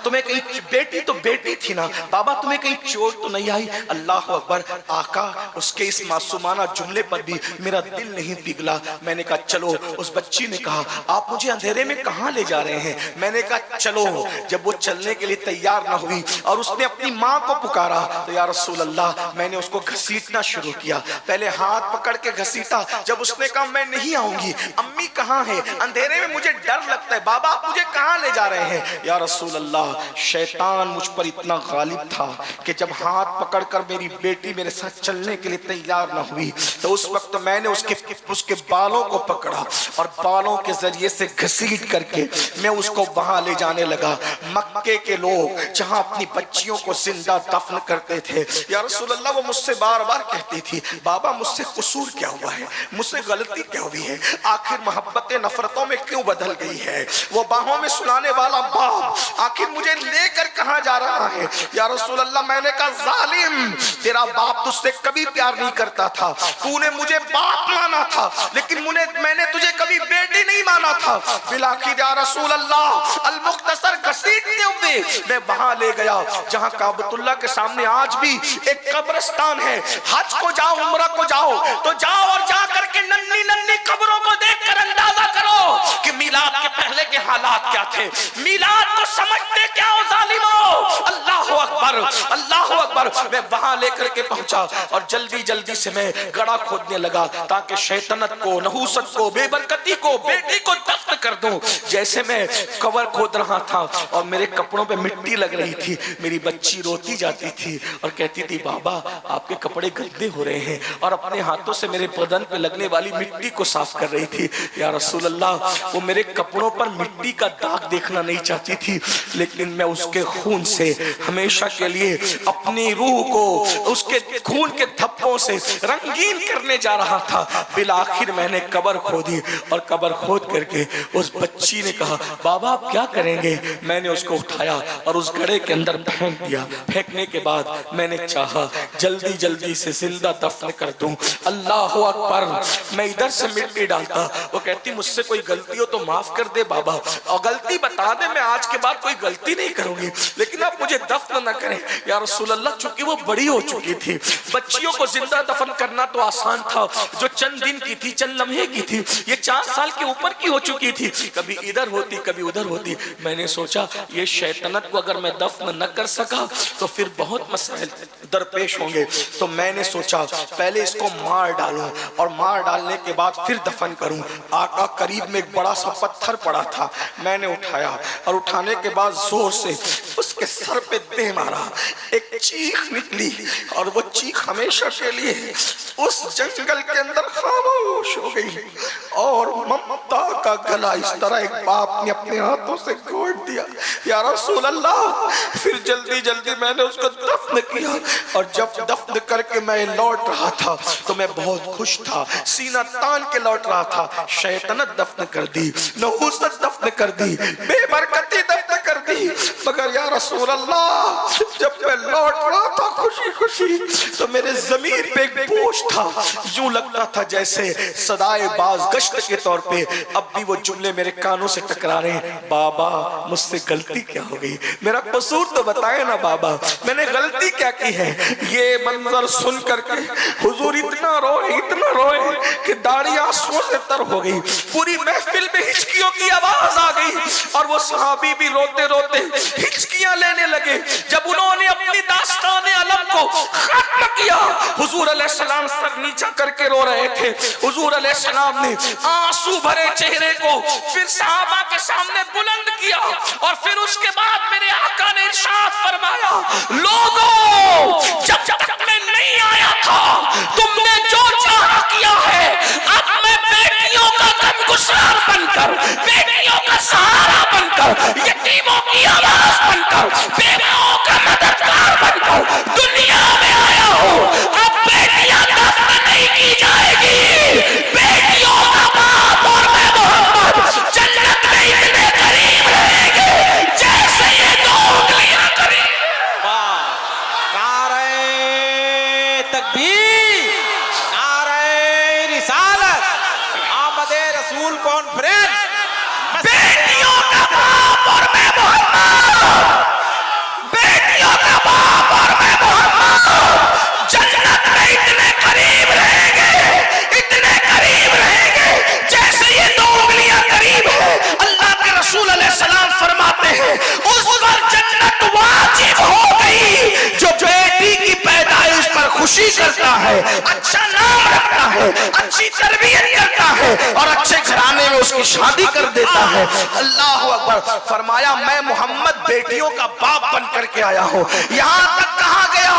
تمہیں کہیں, بیٹی تو بیٹی تھی نا, بابا تمہیں کہیں چوٹ تو نہیں آئی. اللہ اکبر. آقا اس کے اس معصومانہ جملے پر بھی میرا دل نہیں پگھلا. میں نے کہا چلو. اس بچی نے کہا آپ مجھے اندھیرے میں کہاں لے جا رہے ہیں؟ میں نے کہا چلو. جب وہ چلنے کے لیے تیار نہ ہوئی اور اس نے اپنی ماں کو پکارا تو یا رسول اللہ میں نے اس کو گھسیٹنا شروع کیا. پہلے ہاتھ پکڑ کے گھسیٹا, جب اس نے کہا میں نہیں آؤں گی, امی کہاں ہے, اندھیرے میں مجھے ڈر لگتا ہے, بابا آپ مجھے کہاں لے جا رہے ہیں؟ یا رسول اللہ شیطان مجھ پر اتنا غالب تھا کہ جب ہاتھ پکڑ کر میری بیٹی میرے ساتھ چلنے کے لیے تیار نہ ہوئی تو اس وقت میں نے اس کے بالوں کو پکڑا اور بالوں کے ذریعے سے گھسیٹ کر کے میں اس کو وہاں لے جانے لگا. مکے کے لوگ جہاں اپنی بچیوں کو زندہ دفن کرتے تھے, یا رسول اللہ وہ مجھ سے بار بار کہتی تھی بابا مجھ سے قصور کیا ہوا ہے, مجھ سے غلطی کیا ہوئی ہے, آخر محبتیں نفرتوں میں کیوں بدل گئی ہے؟ وہ باہوں میں سلانے والا باپ آخر مجھے لے کر کہاں جا رہا ہے؟ یا رسول اللہ میں نے کہا ظالم تیرا باپ تجھ سے کبھی پیار نہیں کرتا تھا, تو نے مجھے باپ مانا تھا لیکن میں نے تجھے کبھی بیٹی نہیں مانا تھا. بالآخر یا رسول اللہ المختصر گھسیٹتے ہوئے میں وہاں لے گیا جہاں کعبۃ اللہ کے سامنے آج بھی ایک قبرستان ہے. حج کو جاؤ, عمرہ کو جاؤ تو جاؤ اور جا کر کے ننھی ننھی قبروں کو دیکھ کر اندازہ کرو کہ میلاد کے پہلے کے حالات کیا تھے. میلاد تو سمجھتے کیا ہو ظالمو. اللہ اکبر, اللہ اکبر. میں وہاں لے کر کے پہنچا اور جلدی جلدی سے میں گڑھا کھودنے لگا تاکہ شیطنت کو, نحوست کو, بے برکتی کو, بیٹی کو دفن کر دوں. جیسے میں قبر کھود رہا تھا اور میرے کپڑوں پہ مٹی لگ رہی تھی, میری بچی روتی جاتی تھی اور کہتی تھی بابا آپ کے کپڑے گندے ہو رہے ہیں, اور اپنے ہاتھوں سے میرے بدن پہ لگنے والی مٹی کو صاف کر رہی تھی. یا رسول اللہ وہ میرے کپڑوں پر مٹی کا داغ دیکھنا نہیں چاہتی تھی لیکن میں اس کے خون سے ہمیشہ کے لیے اپنی روح کو اس کے خون کے دھبوں سے رنگین کرنے جا رہا تھا. بالآخر میں نے قبر کھودی اور قبر کھود کر کے اس بچی نے کہا بابا آپ کیا کریں گے؟ میں نے اس کو اٹھایا اور اس گڑھے کے اندر پھینک دیا. پھینکنے کے بعد میں نے چاہا جلدی جلدی سے زندہ دفن کر دوں. اللہ اکبر. میں ادھر سے مٹی ڈالتا, وہ کہتی مجھ سے کوئی غلطی ہو تو معاف کر دے بابا, اور غلطی بتا دے, میں آج کے بعد کوئی غلطی نہیں کروں گی لیکن آپ مجھے دفن نہ کریں. یا رسول اللہ چونکہ وہ بڑی ہو چکی تھی, بچیوں کو زندہ دفن کرنا تو آسان تھا, جو چند دن کی تھی, چند لمحے کی تھی, یہ 4 سال کے اوپر کی ہو چکی تھی, کبھی ادھر ہوتی کبھی ادھر ہوتی. میں نے سوچا یہ شیطنت کو اگر میں دفن نہ کر سکا تو پھر بہت مسائل درپیش ہوں گے, تو میں نے سوچا پہلے اس کو مار ڈالوں اور مار ڈالنے کے بعد پھر دفن کروں. آقا قریب میں ایک بڑا سا پتھر پڑا تھا, میں نے اٹھایا اور اٹھانے کے بعد زور سے اس کے سر پہ دے مارا. ایک چیخ نکلی اور وہ چیخ ہمیشہ کے لیے اس جنگل کے اندر خاموش ہو گئی, اور ممتا کا گلا اس طرح ایک باپ نے اپنے ہاتھوں سے گھونٹ دیا. یا رسول اللہ پھر جلدی جلدی میں نے اس کو دفن کیا, اور جب دفن کر کے میں لوٹ رہا تھا تو میں بہت خوش تھا, سینہ تان کے لوٹ رہا تھا. شیطنت دفن کر دی, نحوست دفن کر دی, بے برکتی دفن کر دی, مگر یا رسول اللہ جب میں لوٹ رہا تھا خوشی خوشی دیکھی تو میرے ضمیر پہ ایک بوجھ تھا، یوں لگتا تھا جیسے صدائے باز گشت کے طور پہ اب بھی وہ جملے میرے کانوں سے ٹکرا رہے ہیں، بابا مجھ سے غلطی کیا ہو گئی، میرا قصور تو بتائے نا بابا، میں نے غلطی کیا کی ہے؟ یہ منظر سن کر کے حضور اتنا روئے کہ داڑھی آنسوؤں سے تر ہو گئی، پوری محفل میں ہچکیوں کی آواز آ گئی اور وہ صحابی بھی روتے روتے ہچکیاں لینے لگے۔ جب انہوں نے اپنی داستان علم کو ختم کیا، حضور علیہ السلام سر نیچا کر کے رو رہے تھے، حضور علیہ السلام نے آنسو بھرے چہرے کو پھر صحابہ کے سامنے بلند کیا اور پھر اس کے بعد میرے آقا نے ارشاد فرمایا، لوگوں جب تک میں نہیں آیا تھا تم نے جو چاہا کیا ہے، اب میں بیٹیوں کا غمگسار بن کر، بیٹیوں کا سہارا بن کر، یتیموں کی آواز بن کر، بیواؤں کا مددگار بن کر دنیا میں آیا ہوں۔ اب بیٹیاں دفن نہیں کی جائے گی، بیٹیوں کا باپ اور میں محمد جنت میں اتنے قریب رہیں گے جیسے یہ دو انگلیاں قریب۔ نعرہ تکبیر، نعرہ رسالت، آمد رسول کانفرنس، بیٹیوں کا باپ اور میں محمد، بیٹیوں کا باپ اور میں محمد جنت میں اتنے قریب رہیں گے، اتنے قریب رہیں گے جیسے یہ دو انگلیاں قریب ہیں۔ اللہ کے رسول علیہ السلام فرماتے ہیں اس پر جنت واجب ہو گئی جو بیٹی کی پیدائش پر خوشی کرتا ہے، اچھا نام رکھتا ہے، اچھی تربیت کرتا ہے اور اچھے گھرانے میں اس کی شادی کر دیتا ہے۔ اللہ اکبر، فرمایا میں محمد بیٹیوں کا باپ بن کر کے آیا ہوں۔ یہاں تک کہا گیا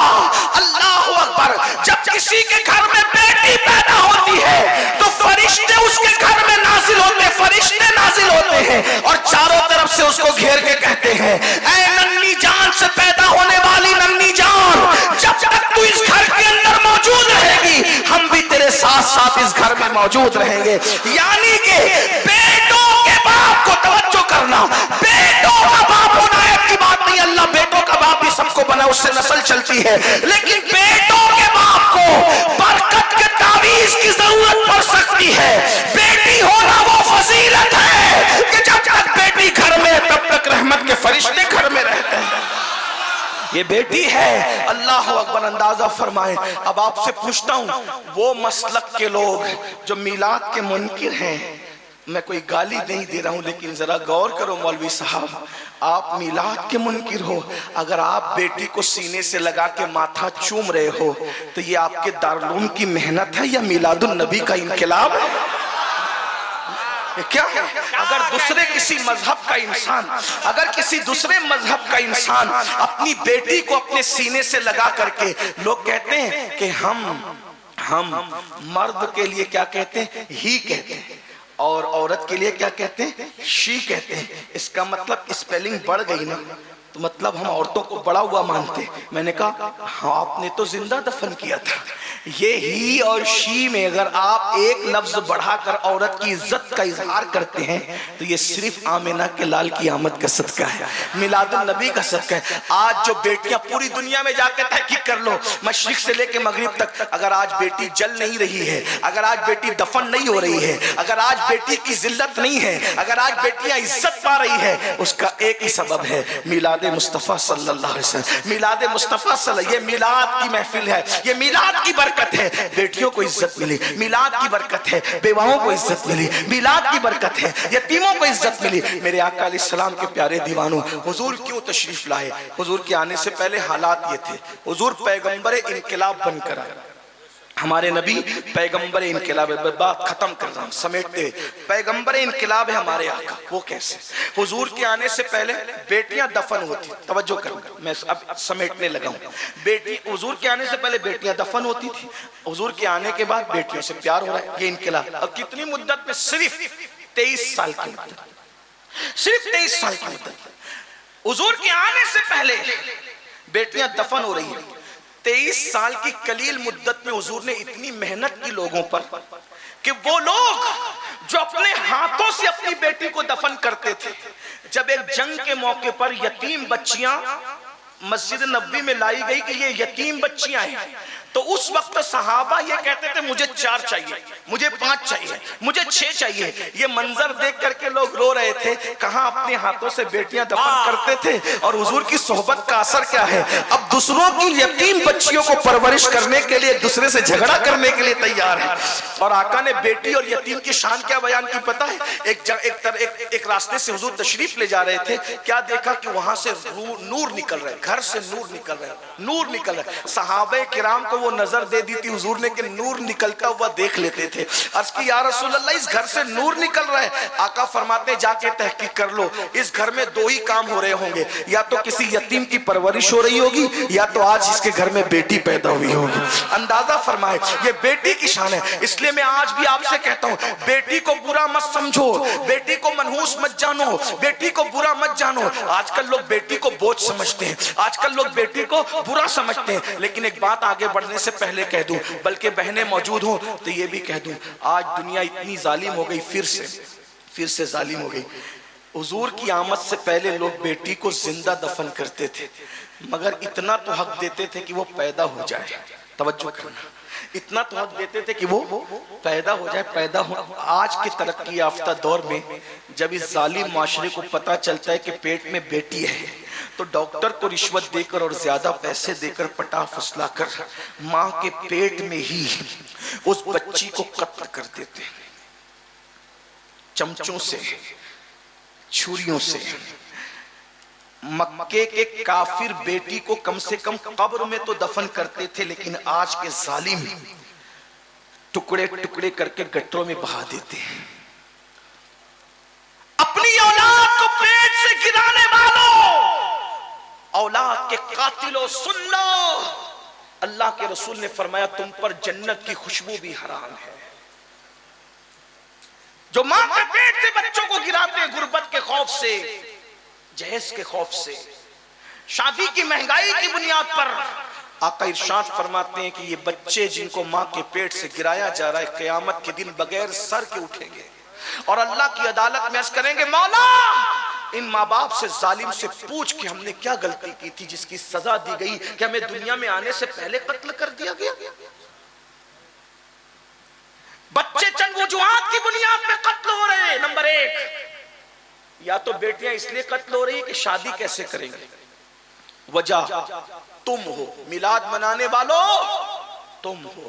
اللہ اکبر، جب کسی کے گھر میں بیٹی پیدا ہوتی ہے تو فرشتے اس کے گھر میں نازل ہوتے ہیں، فرشتے نازل ہوتے ہیں اور چاروں طرف سے اس کو گھیر کے کہتے ہیں، اے ننھی جان سے پیدا ہونے والی ننھی جان، جب تک تو اس گھر کے اندر موجود رہے گی ہم بھی تیرے ساتھ ساتھ اس گھر میں موجود رہیں گے۔ یعنی کہ بیٹوں کے باپ کو توجہ کرنا، بیٹوں کا باپ ہونا ایک کی بات نہیں، اللہ بیٹوں کا باپ بھی سب کو بنا، اس سے نسل چلتی ہے، لیکن بیٹوں کے باپ کو برکت کے تعویذ کی ضرورت پڑ سکتی ہے۔ بیٹی ہونا وہ فضیلت ہے کہ جب تک بیٹی گھر میں تب تک رحمت کے فرشتے گھر میں رہتے ہیں۔ یہ بیٹی ہے، اللہ اکبر، اندازہ فرمائیں۔ اب آپ سے پوچھتا ہوں، وہ مسلک کے لوگ جو میلاد کے منکر ہیں، میں کوئی گالی نہیں دے رہا ہوں لیکن ذرا غور کرو مولوی صاحب، آپ میلاد کے منکر ہو، اگر آپ بیٹی کو سینے سے لگا کے ماتھا چوم رہے ہو تو یہ آپ کے دارالعلوم کی محنت ہے یا میلاد النبی کا انقلاب ہے؟ کیا ہے؟ اگر دوسرے کسی مذہب کا انسان، اگر کسی دوسرے مذہب کا انسان اپنی بیٹی کو اپنے سینے سے لگا کر کے، لوگ کہتے ہیں کہ ہم مرد کے لیے کیا کہتے ہیں؟ ہی کہتے ہیں، اور عورت کے لیے کیا کہتے ہیں؟ شی کہتے ہیں۔ اس کا مطلب اسپیلنگ بڑھ گئی نا، تو مطلب ہم عورتوں کو بڑا ہوا مانتے۔ میں نے کہا ہاں آپ نے تو زندہ دفن کیا تھا۔ یہ ہی اور شی میں اگر آپ ایک لفظ بڑھا کر عورت کی عزت کا اظہار کرتے ہیں تو یہ صرف آمنہ کے لال کی آمد کا صدقہ ہے، میلاد النبی کا صدقہ ہے۔ آج جو بیٹیاں پوری دنیا میں جا کے تحقیق کر لو، مشرق سے لے کے مغرب تک، اگر آج بیٹی جل نہیں رہی ہے، اگر آج بیٹی دفن نہیں ہو رہی ہے، اگر آج بیٹی کی ذلت نہیں ہے، اگر آج بیٹیاں عزت پا رہی ہے، اس کا ایک ہی سبب ہے، میلاد مصطفیٰ صلی اللہ علیہ وسلم۔ میلاد مصطفیٰ صلی اللہ علیہ وسلم، یہ میلاد کی محفل ہے، یہ میلاد کی برکت ہے، بیٹیوں کو عزت ملی، میلاد کی برکت ہے، بیواؤں کو عزت ملی، میلاد کی برکت ہے، یتیموں کو عزت ملی۔ میرے آقا علیہ السلام کے پیارے دیوانوں، حضور کیوں تشریف لائے؟ حضور کے آنے سے پہلے حالات یہ تھے، حضور پیغمبر انقلاب بن کر آئے۔ ہمارے نبی پیغمبر انقلاب، بات ختم کر رہا ہوں سمیٹتے ہوئے، پیغمبر انقلاب ہے ہمارے آقا۔ وہ کیسے؟ حضور کے آنے سے پہلے بیٹیاں دفن ہوتی، توجہ کرو میں اب سمیٹنے لگا ہوں۔ بیٹی حضور کے آنے سے پہلے بیٹیاں دفن ہوتی تھی، حضور کے آنے کے بعد بیٹیوں سے پیار ہو رہا ہے، یہ انقلاب۔ اور کتنی مدت میں؟ صرف 23 سال کی مدت، صرف 23 سال کی مدت۔ حضور کے آنے سے پہلے بیٹیاں دفن ہو رہی ہیں، 23 سال کی قلیل مدت میں حضور نے اتنی محنت کی لوگوں پر کہ وہ لوگ جو اپنے ہاتھوں سے اپنی بیٹی کو دفن کرتے تھے، جب ایک جنگ کے موقع پر یتیم بچیاں مسجد نبوی میں لائی گئی کہ یہ یتیم بچیاں ہیں، تو اس وقت صحابہ یہ کہتے تھے مجھے 4 چاہیے، مجھے 5 چاہیے، مجھے 6 چاہیے۔ یہ منظر دیکھ کر کے لوگ رو رہے تھے، کہاں اپنے ہاتھوں سے بیٹیاں دفن کرتے تھے، اور حضور کی صحبت کا اثر کیا ہے، اب دوسروں کی یتیم بچیوں کو پرورش کرنے کے لیے ایک دوسرے سے جھگڑا کرنے کے لیے تیار ہے۔ اور آقا نے بیٹی اور یتیم کی شان کیا بیان کی پتہ ہے؟ ایک راستے سے حضور تشریف لے جا رہے تھے، کیا دیکھا کہ وہاں سے نور نکل رہے، گھر سے نور نکل رہے، نور نکل رہے۔ صحابہ کرام کو وہ نظر دے دی تھی حضور نے کہ نور نکلتا ہوا دیکھ لیتے تھے۔ عرض کی یا رسول اللہ اس گھر سے نور نکل رہا ہے۔ آقا فرماتے جا کے تحقیق کر لو، اس گھر میں 2 ہی کام ہو رہے ہوں گے، یا تو کسی یتیم کی پرورش ہو رہی ہوگی، یا تو آج اس کے گھر میں بیٹی پیدا ہوئی ہوگی۔ اندازہ فرمائے یہ بیٹی کی شان ہے۔ اس لیے میں آج بھی آپ سے کہتا ہوں بیٹی کو برا مت سمجھو، بیٹی کو منحوس مت جانو، بیٹی کو برا مت جانو۔ آج کل لوگ بیٹی کو بوجھ سمجھتے ہیں، آج کل لوگ بیٹی کو برا سمجھتے ہیں، لیکن ایک بات آگے بڑھنے سے پہلے کہہ دوں، بلکہ بہنیں موجود ہوں تو یہ بھی کہہ دوں، آج دنیا اتنی ظالم ہو گئی، پھر سے ظالم ہو گئی۔ حضور کی آمد سے پہلے لوگ بیٹی کو زندہ دفن کرتے تھے، مگر اتنا تو حق دیتے تھے کہ وہ پیدا ہو جائے۔ توجہ کرنا، اتنا تو حق دیتے تھے کہ وہ پیدا ہو جائے، پیدا ہو۔ آج کے ترقی یافتہ دور میں جب اس ظالم معاشرے کو پتا چلتا ہے کہ پیٹ میں بیٹی ہے، تو ڈاکٹر کو رشوت دے کر اور زیادہ پیسے دے کر پٹا پھسلا کر ماں کے پیٹ میں ہی اس بچی کو قتل کر دیتے ہیں، چمچوں سے، چھریوں سے۔ مکے کے کافر بیٹی کو کم سے کم قبر میں تو دفن کرتے تھے، لیکن آج کے ظالم ٹکڑے ٹکڑے کر کے گٹروں میں بہا دیتے ہیں۔ اپنی اولاد کو پیٹ سے گرانے والوں، اولاد کے قاتلوں، سن لو، اللہ کے رسول نے فرمایا تم پر جنت کی خوشبو بھی حرام ہے۔ جو ماں کے پیٹ سے بچوں کو گراتے ہیں غربت کے خوف سے، جہیز کے خوف سے، شادی کی مہنگائی کی بنیاد پر، آقا ارشاد فرماتے ہیں کہ یہ بچے جن کو ماں کے پیٹ سے گرایا جا رہا ہے قیامت کے دن بغیر سر کے اٹھیں گے اور اللہ کی عدالت میں عرض کریں گے مولا ان ماں باپ سے، ظالم سے پوچھ کہ ہم نے کیا غلطی کی تھی جس کی سزا دی گئی کہ ہمیں دنیا میں آنے سے پہلے قتل کر دیا گیا۔ بچے چند وجوہات کی بنیاد پہ قتل ہو رہے ہیں۔ نمبر 1، یا تو بیٹیاں اس لیے قتل ہو رہی کہ شادی کیسے کریں گے، وجہ تم ہو، میلاد منانے والوں تم ہو،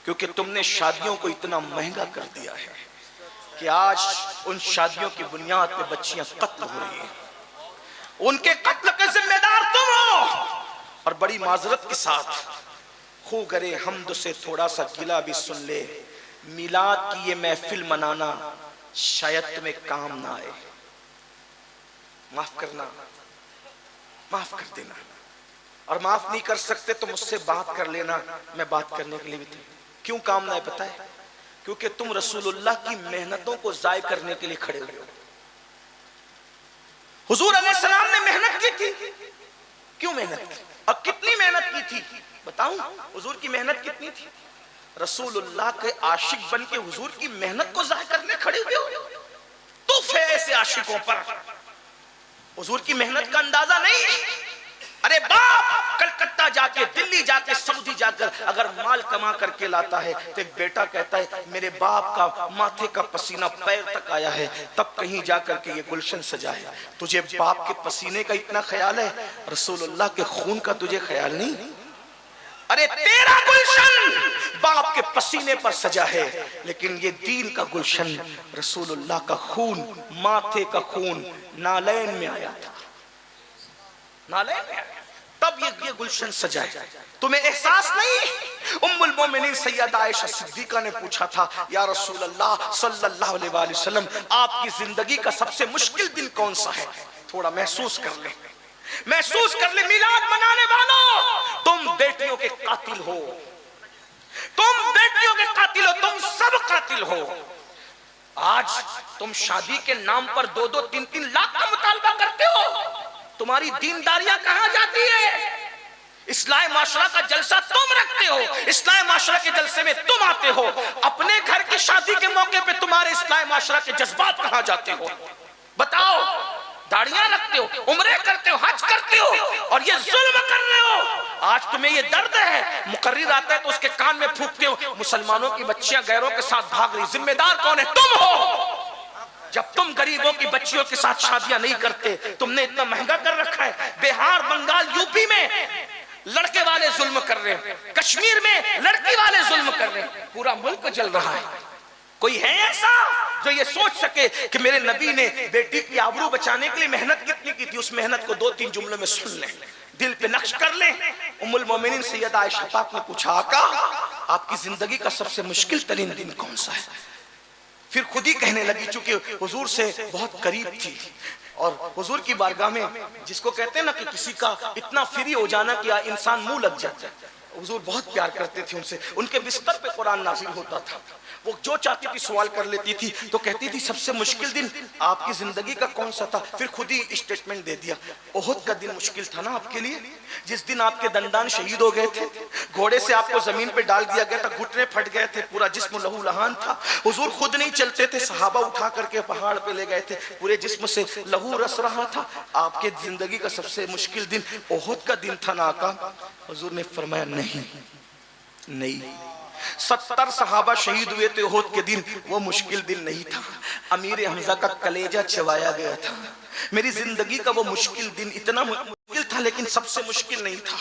کیونکہ تم نے شادیوں کو اتنا مہنگا کر دیا ہے کہ آج ان شادیوں کی بنیاد پہ بچیاں قتل ہو رہی ہیں، ان کے قتل کے ذمہ دار تم ہو۔ اور بڑی معذرت کے ساتھ خو گرے حمد سے تھوڑا سا گلہ بھی سن لے، میلاد کی یہ محفل منانا شاید تمہیں کام نہ آئے، معاف کرنا، معاف کر دینا، اور معاف نہیں کر سکتے تو مجھ سے بات کر لینا، میں بات کرنے کے لیے بھی تھی۔ کیوں کام نہ ہے پتہ ہے؟ کیونکہ تم رسول اللہ کی محنتوں کو ضائع کرنے کے لیے کھڑے ہوئے ہو۔ حضور علیہ السلام نے محنت کی تھی، کیوں محنت کی اور کتنی محنت کی تھی بتاؤں؟ حضور کی محنت کتنی تھی؟ رسول اللہ کے عاشق بن کے حضور کی محنت کو ضائع کرنے کھڑے ہوئے ہو؟ تو ایسے عاشقوں پر حضور کی محنت کا اندازہ نہیں۔ ارے باپ کلکتہ جا کے، دلی جا کے، سعودی جا کر اگر مال کما کر کے لاتا ہے تو ایک بیٹا کہتا ہے میرے باپ کا ماتھے کا پسینہ پیر تک آیا ہے، تب کہیں جا کر کے یہ گلشن سجا ہے۔ تجھے باپ کے پسینے کا اتنا خیال ہے، رسول اللہ کے خون کا تجھے خیال نہیں؟ ارے تیرا گلشن باپ کے پسینے پر سجا ہے، لیکن یہ دین کا گلشن رسول اللہ کا خون، ماتھے کا خون نالین میں آیا تھا، نالین میں آیا، تب یہ گلشن سجا ہے۔ تمہیں احساس نہیں؟ ام المومنین سیدہ عائشہ صدیقہ نے پوچھا تھا یا رسول اللہ صلی اللہ علیہ وآلہ وسلم آپ کی زندگی کا سب سے مشکل دن کون سا ہے؟ تھوڑا محسوس کر لیں، محسوس کر لیں۔ میلاد منانے والوں تم بیٹیوں کے قاتل ہو، تم بیٹیوں کے قاتل ہو، تم سب قاتل ہو۔ آج تم شادی کے نام پر 2-2, 3-3 لاکھ کا مطالبہ کرتے ہو، تمہاری دینداریاں کہاں جاتی ہے؟ اصلاح معاشرہ کا جلسہ تم رکھتے ہو، اصلاح معاشرہ کے جلسے میں تم آتے ہو، اپنے گھر کی شادی کے موقع پہ تمہارے اصلاح معاشرہ کے جذبات کہاں جاتے ہو؟ بتاؤ، داڑیاں رکھتے ہو, عمرے کرتے ہو, حج کرتے ہو, اور یہ ظلم کر رہے ہو. آج تمہیں یہ درد ہے, مقرر آتا ہے تو اس کے کان میں پھونکتے ہو. مسلمانوں کی بچیاں غیروں کے ساتھ بھاگ رہی, ذمہ دار کون ہے؟ تم ہو. جب تم غریبوں کی بچیوں کے ساتھ شادیاں نہیں کرتے, تم نے اتنا مہنگا کر رکھا ہے. بہار, بنگال, یوپی میں لڑکے والے ظلم کر رہے ہیں, کشمیر میں لڑکی والے ظلم کر رہے ہیں, پورا ملک جل رہا ہے. کوئی ہے ایسا جو یہ سوچ سکے کہ میرے نبی نے بیٹی کی آبرو بچانے کے لیے محنت کتنی کی تھی؟ اس محنت کو 2-3 جملوں میں سن لیں, دل پہ نقش کر لیں. ام المومنین سیدہ عائشہ پاک نے پوچھا, آقا آپ کی زندگی کا سب سے مشکل ترین دن کون سا ہے؟ پھر خود ہی کہنے لگی, چونکہ حضور سے بہت قریب تھی اور حضور کی بارگاہ میں جس کو کہتے ہیں نا کہ کسی کا اتنا فری ہو جانا کہ انسان منہ لگ جاتا ہے, حضور بہت پیار کرتے تھے ان سے. ان کے بستر پہ قرآن نازل ہوتا تھا, وہ جو چاہتی تھی سوال کر لیتی تھی. تو کہتی تھی سب سے مشکل دن آپ کی زندگی کا کون سا تھا؟ پھر خود ہی اسٹیٹمنٹ دے دیا, احد کا دن مشکل تھا نا آپ کے لیے, جس دن آپ کے دندان شہید ہو گئے تھے, گھوڑے سے آپ کو زمین پہ ڈال دیا گیا تھا, گھٹنے پھٹ گئے تھے, پورا جسم لہو لہان تھا, حضور خود نہیں چلتے تھے, صحابہ اٹھا کر کے پہاڑ پہ لے گئے تھے, پورے جسم سے لہو رس رہا تھا. آپ کے زندگی کا سب سے مشکل دن احد کا دن تھا نا آقا؟ حضور نے فرمایا نہیں, 70 صحابہ شہید ہوئے تھے احد کے دن, وہ مشکل دن نہیں تھا. امیر حمزہ کا کلیجہ چبایا گیا تھا. میری زندگی کا وہ مشکل دن اتنا مشکل تھا لیکن سب سے مشکل نہیں تھا.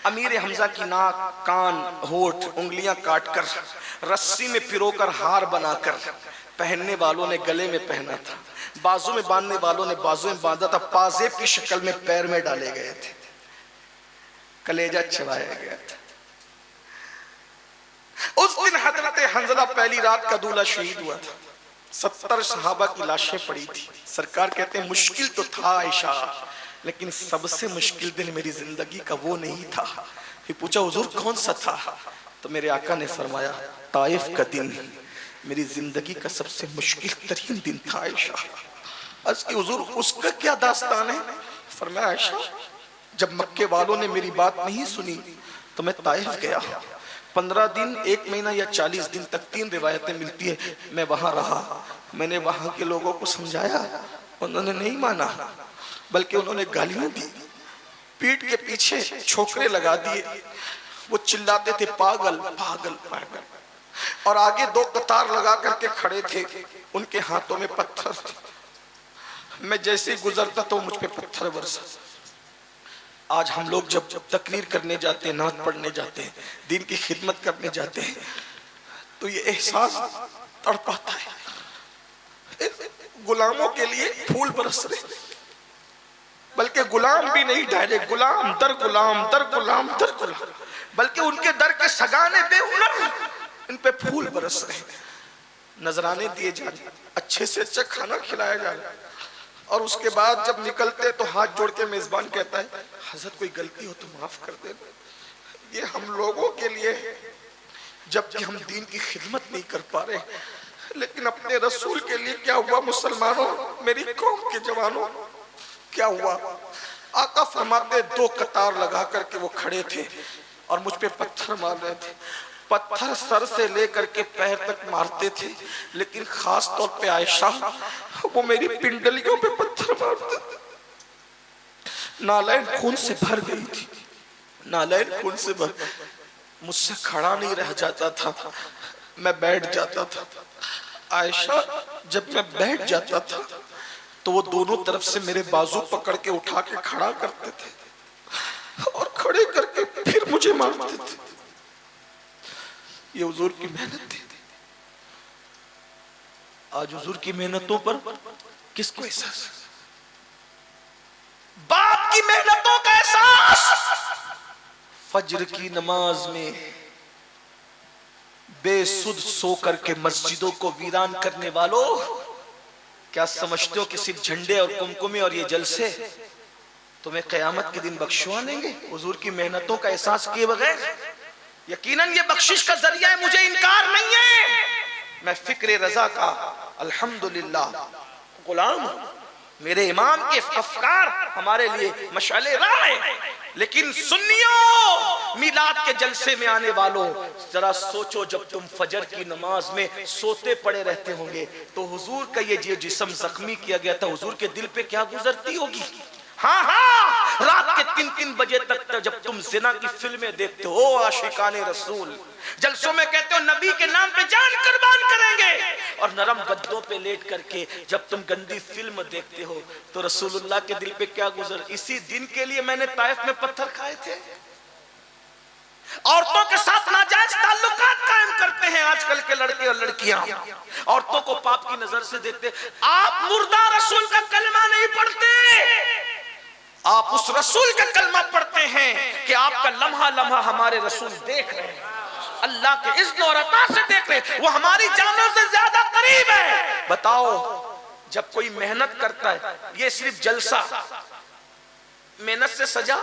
امیر حمزہ کی ناک, کان, ہونٹ, انگلیاں کاٹ کر رسی میں پرو کر ہار بنا کر پہننے والوں نے گلے میں پہنا تھا, بازو میں باندھنے والوں نے بازو میں باندھا تھا, پازیب کی شکل میں پیر میں ڈالے گئے تھے, کلیجہ چبایا گیا تھا. اس دن حضرت حنظلہ پہلی رات کا دولہ شہید ہوا تھا. 70 صحابہ کی لاشیں پڑی تھی. سرکار کہتے ہیں مشکل تو تھا عائشہ, لیکن سب سے مشکل دن میری زندگی کا وہ نہیں تھا. پھر پوچھا حضور کون سا تھا؟ تو میرے آقا نے فرمایا طائف کا دن میری زندگی کا سب سے مشکل ترین دن تھا عائشہ. عرض کی حضور اس کا کیا داستان ہے؟ فرمایا عائشہ جب مکے والوں نے میری بات نہیں سنی تو میں طائف گیا, 15 دن, 1 مہینہ یا 40 دن تک, 3 روایتیں ملتی ہیں, میں وہاں رہا. میں نے وہاں کے لوگوں کو سمجھایا, انہوں نے نہیں مانا بلکہ انہوں نے گالیاں دی, پیٹ کے پیچھے چھوکرے لگا دیے. وہ چلاتے تھے پاگل پاگل پاگل, اور آگے 2 قطار لگا کر کے کھڑے تھے, ان کے ہاتھوں میں پتھر تھے. میں جیسے گزرتا تو مجھ پہ پتھر برسا. آج ہم لوگ جب تقریر کرنے جاتے ہیں, نعت پڑھنے جاتے ہیں, دین کی خدمت کرنے جاتے ہیں, تو یہ احساس تڑپاتا ہے غلاموں کے لیے پھول برس رہے, بلکہ غلام بھی نہیں ڈھائے, غلام در غلام در غلام در غلام, بلکہ ان کے در کے سگانے بے ہنر ان پہ پھول برس رہے. نذرانے دیے جا رہے, اچھے سے اچھا کھانا کھلایا جا رہا, اور اس کے بعد جب نکلتے تو ہاتھ جوڑ کے میزبان کہتا ہے حضرت کوئی غلطی ہو تو معاف کر دے. یہ ہم لوگوں کے لیے جبکہ ہم دین کی خدمت نہیں کر پا رہے, لیکن اپنے رسول کے لیے کیا ہوا مسلمانوں, میری قوم کے جوانوں کیا ہوا؟ آقا فرماتے 2 قطار لگا کر کے وہ کھڑے تھے اور مجھ پہ پتھر مار رہے تھے. پتھر سر سے لے کر کے پیر تک مارتے تھے, لیکن خاص طور پہ عائشہ وہ میری پنڈلیوں پہ پتھر مارتے تھے. نالین خون سے بھر گئی تھی, نالین خون سے بھر, مجھ سے کھڑا نہیں رہ جاتا تھا, میں بیٹھ جاتا تھا. عائشہ جب میں بیٹھ جاتا تھا تو وہ دونوں طرف سے میرے بازو پکڑ کے اٹھا کے کھڑا کرتے تھے اور کھڑے کر کے پھر مجھے مارتے تھے. یہ حضور کی محنت تھی. آج حضور کی محنتوں پر کس کو احساس؟ باپ کی محنتوں کا احساس. فجر کی نماز میں بے سود سو کر کے مسجدوں کو ویران کرنے والوں, کیا سمجھتے ہو کہ صرف جھنڈے اور کمکمے اور یہ جلسے تمہیں قیامت کے دن بخشوا دیں گے حضور کی محنتوں کا احساس کیے بغیر؟ یقیناً یہ بخشش کا ذریعہ ہے, مجھے انکار نہیں ہے. میں فکر رضا کا الحمدللہ غلام ہوں. میرے امام کے افکار ہمارے لیے مشعل راہ ہے, لیکن سنیوں میلاد کے جلسے میں آنے والوں، ذرا سوچو جب تم فجر کی نماز میں سوتے پڑے رہتے ہوں گے تو حضور کا یہ جسم زخمی کیا گیا تھا، حضور کے دل پہ کیا گزرتی ہوگی؟ ہاں ہاں، رات کے 3 بجے تک جب تم زنا کی فلمیں دیکھتے ہو عاشقان رسول، جلسوں میں کہتے ہو نبی کے نام پہ جان قربان کریں گے، اور نرم گدوں پہ لیٹ کر کے جب تم گندی فلم دیکھتے ہو تو رسول اللہ کے دل پہ کیا گزر؟ اسی دن کے لیے میں نے طائف میں پتھر کھائے تھے۔ عورتوں کے ساتھ ناجائز تعلقات قائم کرتے ہیں آج کل کے لڑکے اور لڑکیاں، عورتوں کو پاپ کی نظر سے دیکھتے۔ آپ مردہ رسول کا کلمہ نہیں پڑھتے، آپ اس رسول کا کلمہ پڑھتے ہیں کہ آپ کا لمحہ لمحہ ہمارے رسول دیکھ رہے ہیں، اللہ کے اذن اور عطا سے دیکھ رہے ہیں، وہ ہماری جانوں سے زیادہ قریب ہے۔ بتاؤ جب کوئی محنت کرتا ہے، یہ صرف جلسہ محنت سے سجا،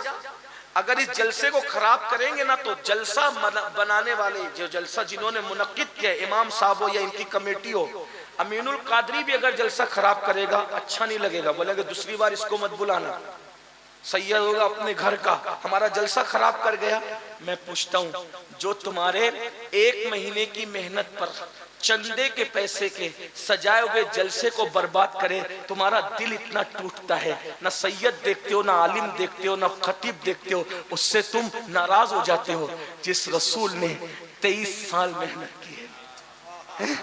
اگر اس جلسے کو خراب کریں گے نا تو جلسہ بنانے والے جو جلسہ جنہوں نے منعقد کیا، امام صاحب ہو یا ان کی کمیٹی ہو، امین القادری بھی اگر جلسہ خراب کرے گا اچھا نہیں لگے گا، بولے گا دوسری بار اس کو مت بلانا، سید ہوگا اپنے گھر کا، ہمارا جلسہ خراب کر گیا۔ میں پوچھتا ہوں جو تمہارے 1 مہینے کی محنت پر چندے کے پیسے کے سجائے ہوئے جلسے کو برباد کرے، تمہارا دل اتنا ٹوٹتا ہے، نہ سید دیکھتے ہو، نہ عالم دیکھتے ہو، نہ خطیب دیکھتے ہو، اس سے تم ناراض ہو جاتے ہو جس رسول نے 23 سال محنت کی ہے۔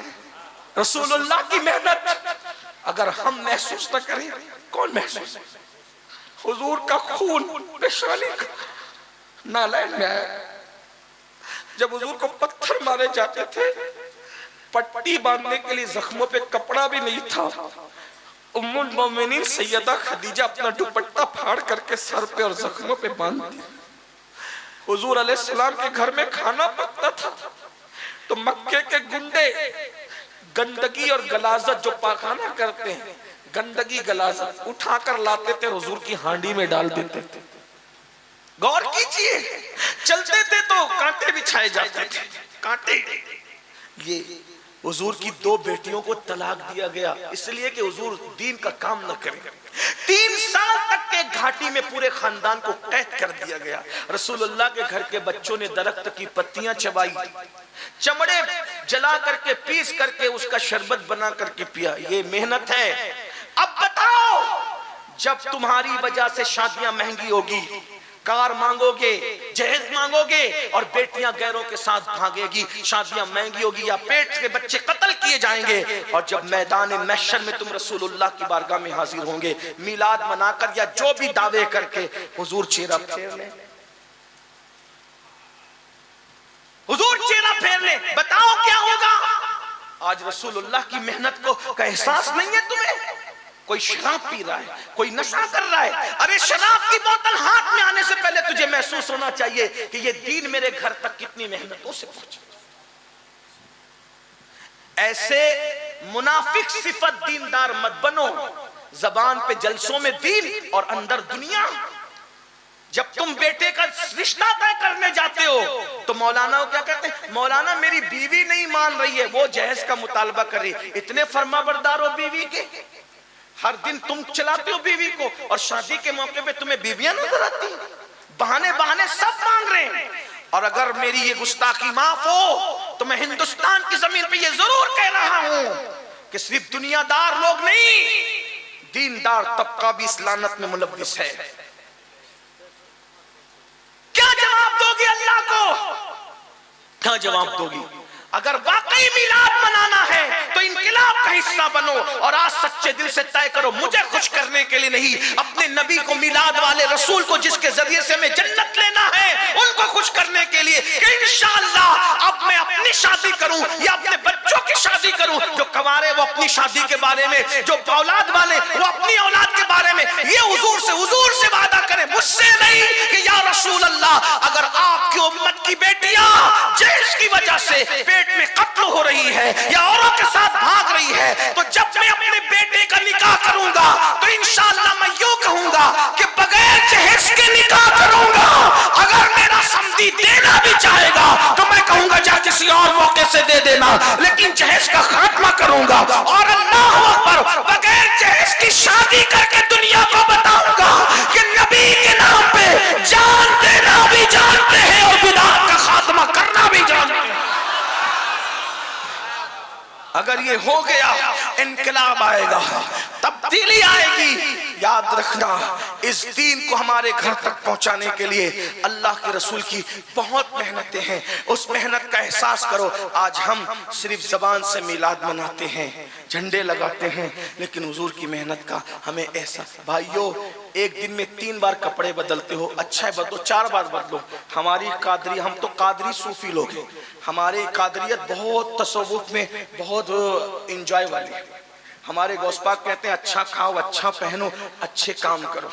رسول اللہ کی محنت اگر ہم محسوس نہ کریں کون محسوس؟ حضور کا خون پیشانی کا نالین میں آیا، جب حضور کو پتھر مارے جاتے تھے پٹی باندھنے کے لیے زخموں پہ کپڑا بھی نہیں تھا، ام المومنین سیدہ خدیجہ اپنا دوپٹہ پھاڑ کر کے سر پہ اور زخموں پہ باندھتی۔ حضور علیہ السلام کے گھر میں کھانا پکتا تھا تو مکے کے گنڈے گندگی اور غلاظت جو پاخانہ کرتے ہیں، گندگی غلاظت اٹھا کر لاتے تھے، حضور کی ہانڈی میں ڈال دیتے تھے۔ غور کیجئے، چلتے تھے تو کانٹے بچھائے جاتے تھے، کانٹے۔ یہ حضور کی 2 بیٹیوں کو طلاق دیا گیا اس لیے کہ حضور دین کا کام نہ کریں۔ 3 سال تک کے گھاٹی میں پورے خاندان کو قید کر دیا گیا۔ رسول اللہ کے گھر کے بچوں نے درخت کی پتیاں چبائی، چمڑے جلا کر کے پیس کر کے اس کا شربت بنا کر کے پیا، یہ محنت ہے۔ اب بتاؤ جب تمہاری وجہ سے شادیاں مہنگی ہوگی، کار مانگو گے، جہیز مانگو گے اور بیٹیاں غیروں کے ساتھ بھاگے گی، شادیاں مہنگی ہوگی یا پیٹ کے بچے قتل کیے جائیں گے، اور جب میدان محشر میں تم رسول اللہ کی بارگاہ میں حاضر ہوں گے میلاد منا کر یا جو بھی دعوے کر کے، حضور چہرہ پھیر لیں، حضور چہرہ پھیر لیں، بتاؤ کیا ہوگا؟ آج رسول اللہ کی محنت کا احساس نہیں ہے تمہیں؟ کوئی شراب پی رہا ہے، کوئی نشہ کر رہا ہے، ارے شراب کی بوتل ہاتھ میں آنے سے پہلے تجھے محسوس ہونا چاہیے کہ یہ دین میرے گھر تک کتنی محنتوں سے پہنچا۔ ایسے منافق صفت دیندار مت بنو، زبان پہ جلسوں میں دین اور اندر دنیا۔ جب تم بیٹے کا رشتہ طے کرنے جاتے ہو تو مولانا کو کیا کہتے ہیں؟ مولانا میری بیوی نہیں مان رہی ہے، وہ جہیز کا مطالبہ کر رہی ہے۔ اتنے فرما بردار ہو بیوی کے، ہر دن تم چلاتے ہو بیوی کو اور شادی کے موقع پہ تمہیں بیویاں نظر آتی ہیں، بہانے بہانے سب مانگ رہے ہیں۔ اور اگر میری یہ گستاخی معاف ہو تو میں ہندوستان کی زمین پہ یہ ضرور کہہ رہا ہوں کہ صرف دنیا دار لوگ نہیں، دیندار طبقہ بھی اس لعنت میں ملوث ہے۔ کیا جواب دو گی اللہ کو؟ کیا جواب دو گی؟ اگر واقعی میلاد منانا ہے تو انقلاب کا حصہ بنو اور آج سچے دل سے طے کرو مجھے خوش کرنے کے لیے نہیں، اپنے نبی کو، میلاد والے رسول کو جس کے ذریعے سے میں جنت لینا ہے ان کو خوش کرنے کے لیے کہ انشاءاللہ اب میں اپنی شادی کروں یا اپنے بچوں کی شادی کروں، جو کنوارے وہ اپنی شادی کے بارے میں، جو اولاد والے وہ اپنی اولاد کے بارے میں یہ حضور سے وعدہ کریں، مجھ سے نہیں کہ یا رسول اللہ اگر آپ کی امت کی بیٹیاں جہیز کی وجہ سے پیٹ میں قتل ہو رہی ہے یا اوروں کے ساتھ بھاگ رہی ہے تو جب میں اپنے بیٹے کا نکاح کروں گا تو انشاءاللہ میں یوں کہوں گا کہ بغیر جہیز کے نکاح کروں گا، اگر میرا سمدھی دینا بھی چاہے گا تو میں کہوں گا جا کسی اور موقع سے دے دینا، لیکن جہیز کا خاتمہ کروں گا اور اللہ اکبر بغیر جہیز کی شادی کر کے دنیا کو بتاؤں گا کہ نبی کے نام پہ جان دینا بھی جانتے ہیں اور بدعت یہ ہو گیا انقلاب آئے گا، تبدیلی آئے گی۔ یاد رکھنا اس دین کو ہمارے گھر تک پہنچانے کے لیے اللہ کے رسول کی بہت محنتیں ہیں، اس محنت کا احساس کرو۔ آج ہم صرف زبان سے میلاد مناتے ہیں، جھنڈے لگاتے ہیں، لیکن حضور کی محنت کا ہمیں احساس۔ بھائیو ایک دن میں 3 بار کپڑے بدلتے ہو، اچھا ہے بدلو، 4 بار بدلو۔ ہماری قادری، ہم تو قادری صوفی لوگ ہیں، ہماری قادریت بہت تصوف میں بہت انجوائے والی ہے۔ ہمارے غوث پاک کہتے ہیں اچھا کھاؤ، اچھا پہنو، اچھے کام کرو۔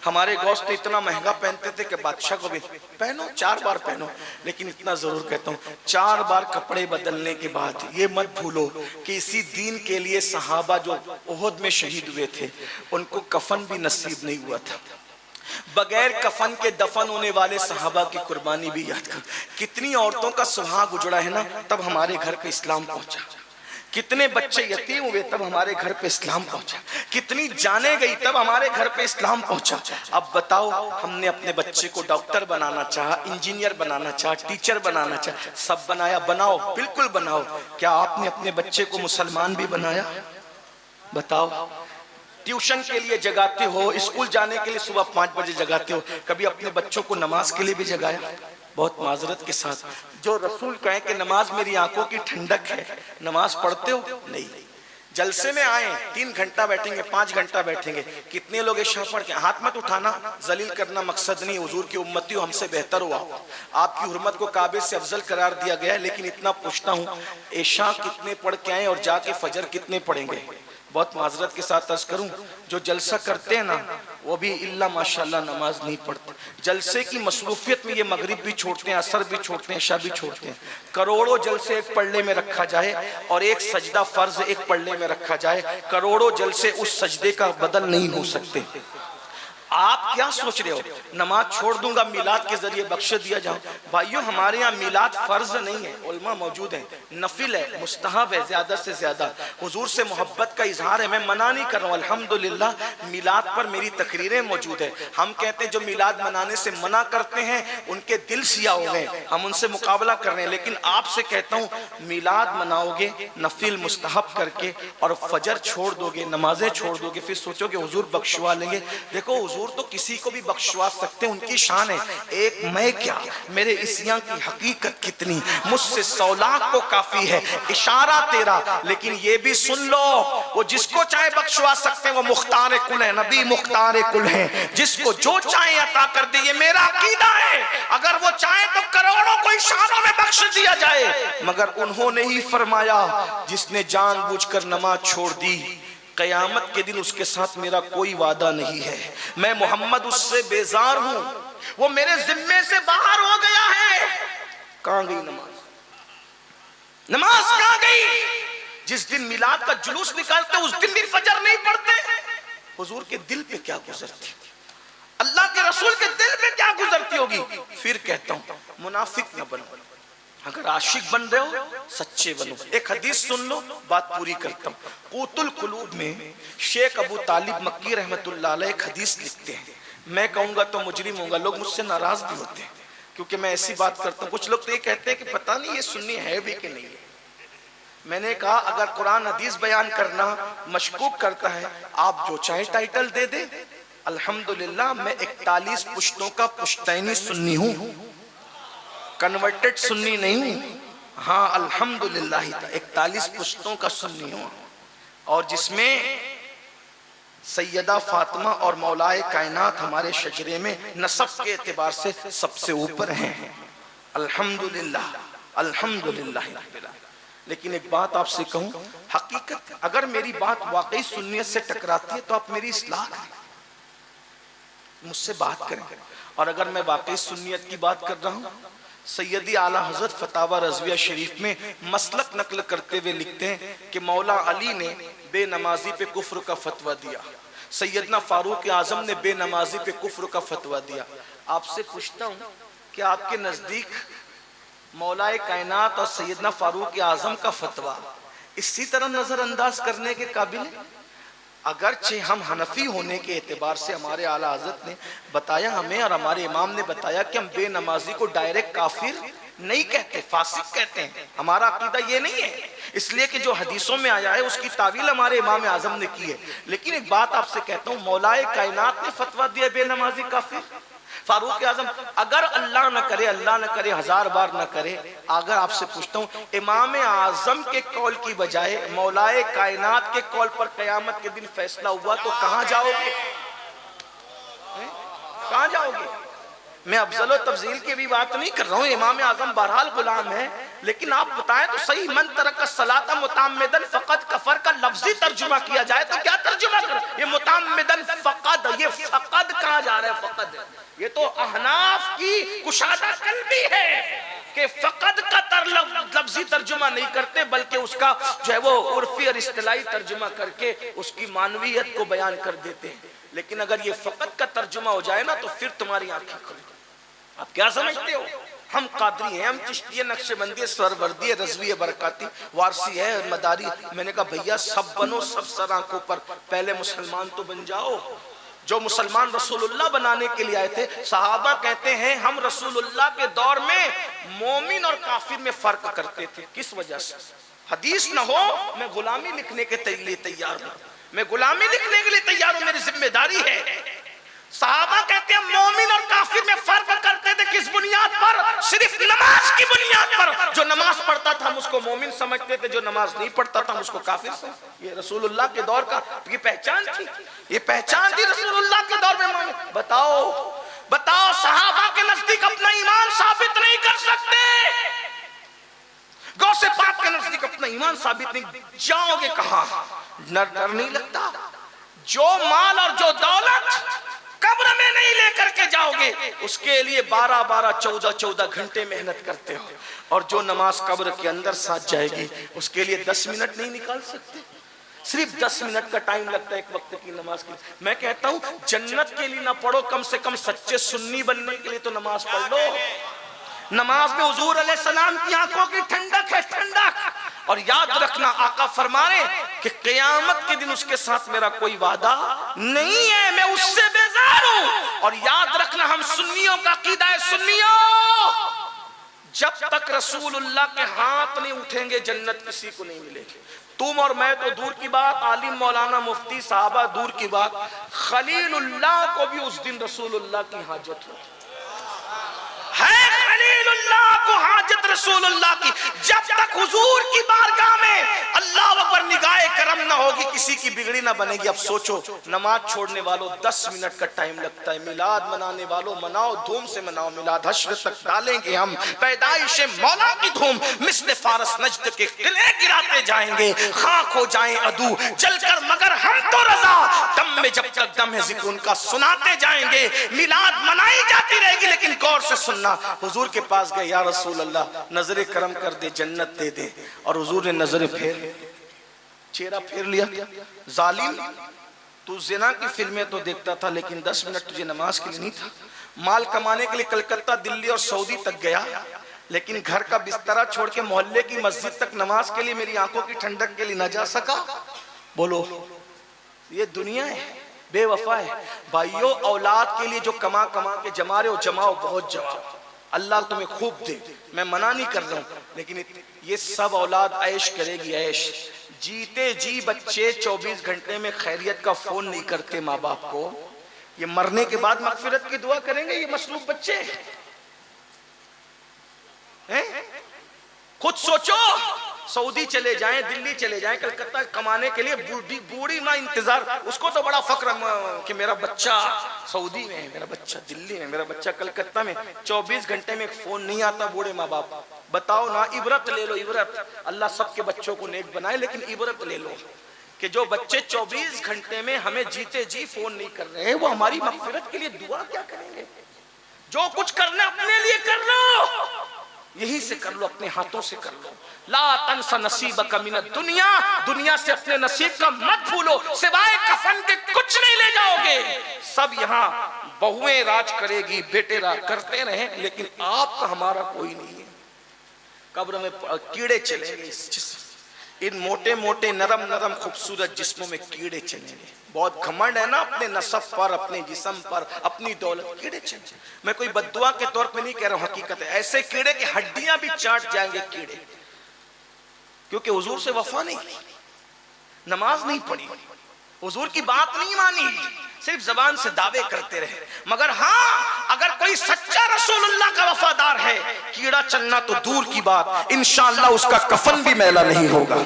ہمارے غوث تو اتنا مہنگا پہنتے تھے کہ بادشاہ کو بھی پہنو، 4 بار پہنو۔ لیکن اتنا ضرور کہتا ہوں 4 بار کپڑے بدلنے کے بعد یہ مت بھولو کہ اسی دین کے لیے صحابہ جو احد میں شہید ہوئے تھے ان کو کفن بھی نصیب نہیں ہوا تھا۔ بغیر کفن کے دفن ہونے والے صحابہ کی قربانی بھی یاد کر۔ کتنی عورتوں کا سہاگ اجڑا ہے نا، تب ہمارے گھر پہ اسلام پہنچا۔ کتنے بچے یتیم ہوئے تب ہمارے گھر پہ اسلام پہنچا۔ کتنی جانیں گئی تب ہمارے گھر پہ اسلام پہنچا۔ اب بتاؤ ہم نے اپنے بچے کو ڈاکٹر بنانا چاہا، انجینئر بنانا چاہا، ٹیچر بنانا چاہا، سب بنایا، بناؤ بالکل بناؤ۔ کیا آپ نے اپنے بچے کو مسلمان بھی بنایا؟ بتاؤ۔ ٹیوشن کے لیے جگاتے ہو، اسکول جانے کے لیے صبح 5 بجے جگاتے ہو، کبھی اپنے بچوں کو نماز کے لیے بھی جگایا؟ بہت معذرت کے ساتھ، جو رسول کہیں کہ نماز میری آنکھوں کی ٹھنڈک ہے، نماز پڑھتے ہو؟ نہیں۔ جلسے میں آئیں 3 گھنٹہ بیٹھیں گے، 5 گھنٹہ بیٹھیں گے، کتنے لوگ عشاء پڑھ کے ہاتھ مت اٹھانا، ذلیل کرنا مقصد نہیں، حضور کی امتی ہو، ہم سے بہتر ہوا، آپ کی حرمت کو کعبے سے افضل قرار دیا گیا ہے، لیکن اتنا پوچھتا ہوں عشاء کتنے پڑھ کے آئیں اور جا کے فجر کتنے پڑھیں گے؟ بہت معذرت کے ساتھ عرض کروں، جو جلسہ کرتے ہیں نا وہ بھی اللہ ماشاءاللہ نماز نہیں پڑھتے۔ جلسے کی مصروفیت میں یہ مغرب بھی چھوڑتے ہیں، عصر بھی چھوڑتے ہیں، عشاء بھی چھوڑتے ہیں۔ کروڑوں جلسے ایک پڑھنے میں رکھا جائے اور ایک سجدہ فرض ایک پڑھنے میں رکھا جائے، کروڑوں جلسے اس سجدے کا بدل نہیں ہو سکتے۔ آپ کیا سوچ رہے ہو نماز چھوڑ دوں گا میلاد کے ذریعے بخش دیا جاؤں؟ بھائیو ہمارے ہاں میلاد فرض نہیں ہے، علماء موجود ہیں، نفل ہے، مستحب ہے، زیادہ سے زیادہ حضور سے محبت کا اظہار ہے۔ میں منع نہیں کر رہا ہوں، الحمدللہ میلاد پر میری تقریریں موجود ہیں۔ ہم کہتے ہیں جو میلاد منانے سے منع کرتے ہیں ان کے دل سیاہ ہو گئے، ہم ان سے مقابلہ کر رہے ہیں۔ لیکن آپ سے کہتا ہوں میلاد مناؤ گے نفل مستحب کر کے اور فجر چھوڑ دو گے، نمازیں چھوڑ دو گے، پھر سوچو کہ حضور بخشوا لیں گے۔ دیکھو حضور تو کسی کو بھی بخشوا سکتے ہیں، ان کی شان ہے، ایک میں کیا، میرے عصیاں کی حقیقت کتنی، مجھ سے 100 لاکھ کو کافی ہے، اشارہ تیرا۔ لیکن یہ بھی سن لو وہ جس کو چاہے بخشوا سکتے ہیں، وہ مختار کل ہے، نبی مختار کل ہے، جس کو جو چاہے عطا کر دے، یہ میرا عقیدہ ہے۔ اگر وہ چاہے تو کروڑوں کو اشاروں میں بخش دیا جائے، مگر انہوں نے ہی فرمایا جس نے جان بوجھ کر نماز چھوڑ دی قیامت کے دن اس کے ساتھ میرا کوئی وعدہ نہیں ہے، میں محمد اس سے بیزار ہوں، وہ میرے ذمے سے باہر ہو گیا ہے۔ کہاں گئی نماز؟ نماز کہاں گئی؟ جس دن میلاد کا جلوس نکالتے اس دن بھی فجر نہیں پڑھتے۔ حضور کے دل پہ کیا گزرتی، اللہ کے رسول کے دل پہ کیا گزرتی ہوگی؟ پھر کہتا ہوں منافق نہ بنو، اگر عاشق بن رہے ہو سچے بنو۔ ایک حدیث سن لو، بات پوری کرتا ہوں۔ قوت القلوب میں شیخ ابو طالب مکی رحمت اللہ علیہ ایک حدیث لکھتے ہیں، میں کہوں گا تو مجرم ہوں گا، لوگ مجھ سے ناراض بھی ہوتے ہیں کیونکہ میں ایسی بات کرتا ہوں۔ کچھ لوگ تو یہ کہتے ہیں کہ پتہ نہیں یہ سنی ہے بھی کہ نہیں ہے۔ میں نے کہا اگر قرآن حدیث بیان کرنا مشکوک کرتا ہے آپ جو چاہے ٹائٹل دے دے، الحمدللہ میں 41 پشتوں کا پشتینی سنی ہوں، کنورٹڈ سنی نہیں ہوں، ہاں الحمدللہ 41 پشتوں کا سنی ہوں، اور جس میں سیدہ فاطمہ اور مولائے کائنات ہمارے شجرے میں نسب کے اعتبار سے سب سے اوپر ہیں، الحمدللہ الحمدللہ۔ لیکن ایک بات آپ سے کہوں، حقیقت اگر میری بات واقعی سنیت سے ٹکراتی ہے تو آپ میری اصلاح کریں، مجھ سے بات کریں، اور اگر میں واقعی سنیت کی بات کر رہا ہوں، سیدی اعلیٰ حضرت فتاوی رضویہ شریف میں مسلک نقل کرتے ہوئے لکھتے ہیں کہ مولا علی نے بے نمازی پہ کفر کا فتویٰ دیا، سیدنا فاروق اعظم نے بے نمازی پہ کفر کا فتویٰ دیا۔ آپ سے پوچھتا ہوں کہ آپ کے نزدیک مولا کائنات اور سیدنا فاروق اعظم کا فتویٰ اسی طرح نظر انداز کرنے کے قابل ہے؟ اگرچہ ہم حنفی ہونے کے اعتبار سے ہمارے اعلیٰ حضرت نے بتایا ہمیں اور ہمارے امام نے بتایا کہ ہم بے نمازی کو ڈائریکٹ کافر نہیں کہتے، فاسق کہتے ہیں، ہمارا عقیدہ یہ نہیں ہے، اس لیے کہ جو حدیثوں میں آیا ہے اس کی تعویل ہمارے امام اعظم نے کی ہے. لیکن ایک بات آپ سے کہتا ہوں, مولائے کائنات نے فتویٰ دیا بے نمازی کافر. فاروق اعظم اگر اللہ نہ کرے 1000 بار نہ کرے, اگر آپ سے پوچھتا ہوں امام اعظم کے قول کی بجائے مولائے کائنات کے قول پر قیامت کے دن فیصلہ ہوا تو کہاں جاؤ گے؟ کہاں جاؤ گے؟ میں افضل و تفضیل کی بھی بات نہیں کر رہا ہوں, امام اعظم بہرحال غلام ہے, لیکن آپ بتائیں تو صحیح, من ترک الصلاۃ متعمدا فقد کفر کا لفظی ترجمہ کیا جائے تو کیا ترجمہ کر, یہ متعمدا فقد, یہ فقد کہاں جا رہا ہے؟ فقد یہ تو احناف کی کشادہ قلبی ہے کہ فقد کا لفظی ترجمہ نہیں کرتے, بلکہ اس کا جو ہے وہ عرفی اور اصطلاحی ترجمہ کر کے اس کی معنویت کو بیان کر دیتے ہیں. لیکن اگر یہ فقد کا ترجمہ ہو جائے نا تو پھر تمہاری آنکھیں کھل. آپ کیا سمجھتے ہو؟ ہم قادری ہیں, ہم چشتی, نقشبندی, سروردی, رضوی, برکاتی, وارسی ہے, مداری. میں نے کہا بھیا سب بنو, سب سر آنکھوں پر, پہلے مسلمان تو بن جاؤ. جو مسلمان رسول اللہ بنانے کے لیے آئے تھے, صحابہ کہتے ہیں ہم رسول اللہ کے دور میں مومن اور کافر میں فرق کرتے تھے. کس وجہ سے؟ حدیث نہ ہو میں غلامی لکھنے کے لیے تیار ہوں, میں غلامی لکھنے کے لیے تیار ہوں, میری ذمہ داری ہے. صحابہ کہتے ہیں مومن اور کافر میں فرق کرتے تھے. کس بنیاد پر؟ صرف نماز کی بنیاد پر. جو نماز پڑھتا تھا ہم اس کو مومن سمجھتے تھے, جو نماز نہیں پڑھتا تھا ہم اس کو کافر سمجھتے. یہ رسول اللہ کے دور کا یہ پہچان تھی, یہ پہچان تھی رسول اللہ کے دور میں. مومن بتاؤ صحابہ کے نزدیک اپنا ایمان ثابت نہیں کر سکتے, غوث پاک کے نزدیک اپنا ایمان ثابت نہیں, جاؤ گے کہاں؟ ڈر نہیں لگتا؟ جو مال اور جو دولت قبر میں نہیں لے کر کے جاؤ گے, اس کے لیے 12 14 گھنٹے محنت کرتے ہو, اور جو نماز قبر کے اندر ساتھ جائے گی اس کے لیے 10 منٹ نہیں نکال سکتے. صرف 10 منٹ کا ٹائم لگتا ہے ایک وقت کی نماز کے لیے. میں کہتا ہوں جنت کے لیے نہ پڑھو, کم سے کم سچے سنی بننے کے لیے تو نماز پڑھ لو. نماز میں حضور علیہ السلام کی آنکھوں کی ٹھنڈک ہے, ٹھنڈک. اور یاد رکھنا آقا فرمانے کہ قیامت کے دن اس کے ساتھ میرا کوئی وعدہ نہیں ہے, میں اس سے بیزار ہوں. اور یاد رکھنا ہم سنیوں کا عقیدہ ہے, سنیوں جب تک رسول اللہ کے ہاتھ نہیں اٹھیں گے جنت کسی کو نہیں ملے گی. تم اور میں تو دور کی بات, عالم مولانا مفتی صحابہ دور کی بات, خلیل اللہ کو بھی اس دن رسول اللہ کی حاجت ہوتی ہے. خلیل اللہ کو حاجت رسول اللہ کی. جب تک حضور کی بارگاہ میں اللہ اکبر نگاہ کرم نہ ہوگی کسی کی بگڑی نہ بنے گی. اب سوچو نماز چھوڑنے والوں 10 منٹ کا ٹائم لگتا ہے, میلاد منانے والوں مناؤ, دھوم سے مناؤ میلاد. حشر تک ڈالیں گے ہم پیدائش مولا کی دھوم, مثل فارس نجد کے قلعے گراتے جائیں گے, خاک ہو جائیں عدو جل کر مگر ہم تو رضا, دم میں جب تک دم ہے ذکر ان کا سناتے جائیں گے. میلاد منائی جاتی رہے گی لیکن غور سے سننا. حضور کے پاس گئے, یا رسول اللہ نظر کرم کر دے, جنت دے دے. اور حضور نے نظر چہرہ پھیر لیا. ظالم, تو زنا کی فلمیں تو دیکھتا تھا لیکن 10 منٹ تجھے نماز کے لیے نہیں تھا. مال کمانے کے لیے کلکتہ, دلی اور سعودی تک گیا, لیکن گھر کا بسترہ چھوڑ کے محلے کی مسجد تک نماز کے لیے میری آنکھوں کی ٹھنڈک کے لیے نہ جا سکا. بولو یہ دنیا ہے, بے وفا ہے. بھائیو اولاد کے لیے جو کما کے جما رہے ہو, جماؤ, بہت جماؤ, اللہ تمہیں خوب دے. میں منع نہیں کر رہا ہوں, لیکن یہ سب اولاد عیش کرے گی, عیش. جیتے جی بچے 24 گھنٹے میں خیریت کا فون نہیں کرتے ماں باپ کو, یہ مرنے کے بعد مغفرت کی دعا کریں گے. یہ مصروف بچے ہیں. خود سوچو, سعودی چلے جائیں, دلی چلے جائیں, کلکتہ کمانے کے لیے, بوڑھی ماں انتظار, اس کو تو بڑا فخر کہ میرا بچہ سعودی میں ہے, میرا بچہ دلی میں, میرا بچہ کلکتہ میں. 24 گھنٹے میں ایک فون نہیں آتا بوڑھے ماں باپ. بتاؤ نا, عبرت لے لو, عبرت. اللہ سب کے بچوں کو نیک بنائے, لیکن عبرت لے لو کہ جو بچے 24 گھنٹے میں ہمیں جیتے جی فون نہیں کر رہے ہیں, وہ ہماری مغفرت کے لیے دعا کیا کریں گے؟ جو کچھ کرنا اپنے لیے کر لو, یہی سے کر لو, اپنے ہاتھوں سے کر لو. لا تنس نصیبک من الدنیا, دنیا سے اپنے نصیب کا مت بھولو, سوائے کفن کے کچھ نہیں لے جاؤ گے. سب یہاں بہویں راج کرے گی, بیٹے راج کرتے رہیں, لیکن آپ کا ہمارا کوئی نہیں ہے. قبر میں کیڑے چلیں گے, ان موٹے موٹے نرم نرم خوبصورت جسموں میں کیڑے چلیں گے. بہت گھمنڈ ہے نا اپنے نسب پر, اپنے جسم پر, اپنی دولت, کیڑے چلیں گے. میں کوئی بددعا کے طور پہ نہیں کہہ رہا ہوں, حقیقت ہے. ایسے کیڑے کہ ہڈیاں بھی چاٹ جائیں گے کیڑے. کیونکہ حضور سے وفا نہیں کی، نماز نہیں پڑھی، حضور کی بات نہیں مانی، صرف زبان سے دعوے کرتے رہے۔ مگر ہاں اگر کوئی سچا رسول اللہ کا وفادار ہے، کیڑا چلنا تو دور کی بات، انشاءاللہ اس کا کفن بھی میلا نہیں ہوگا۔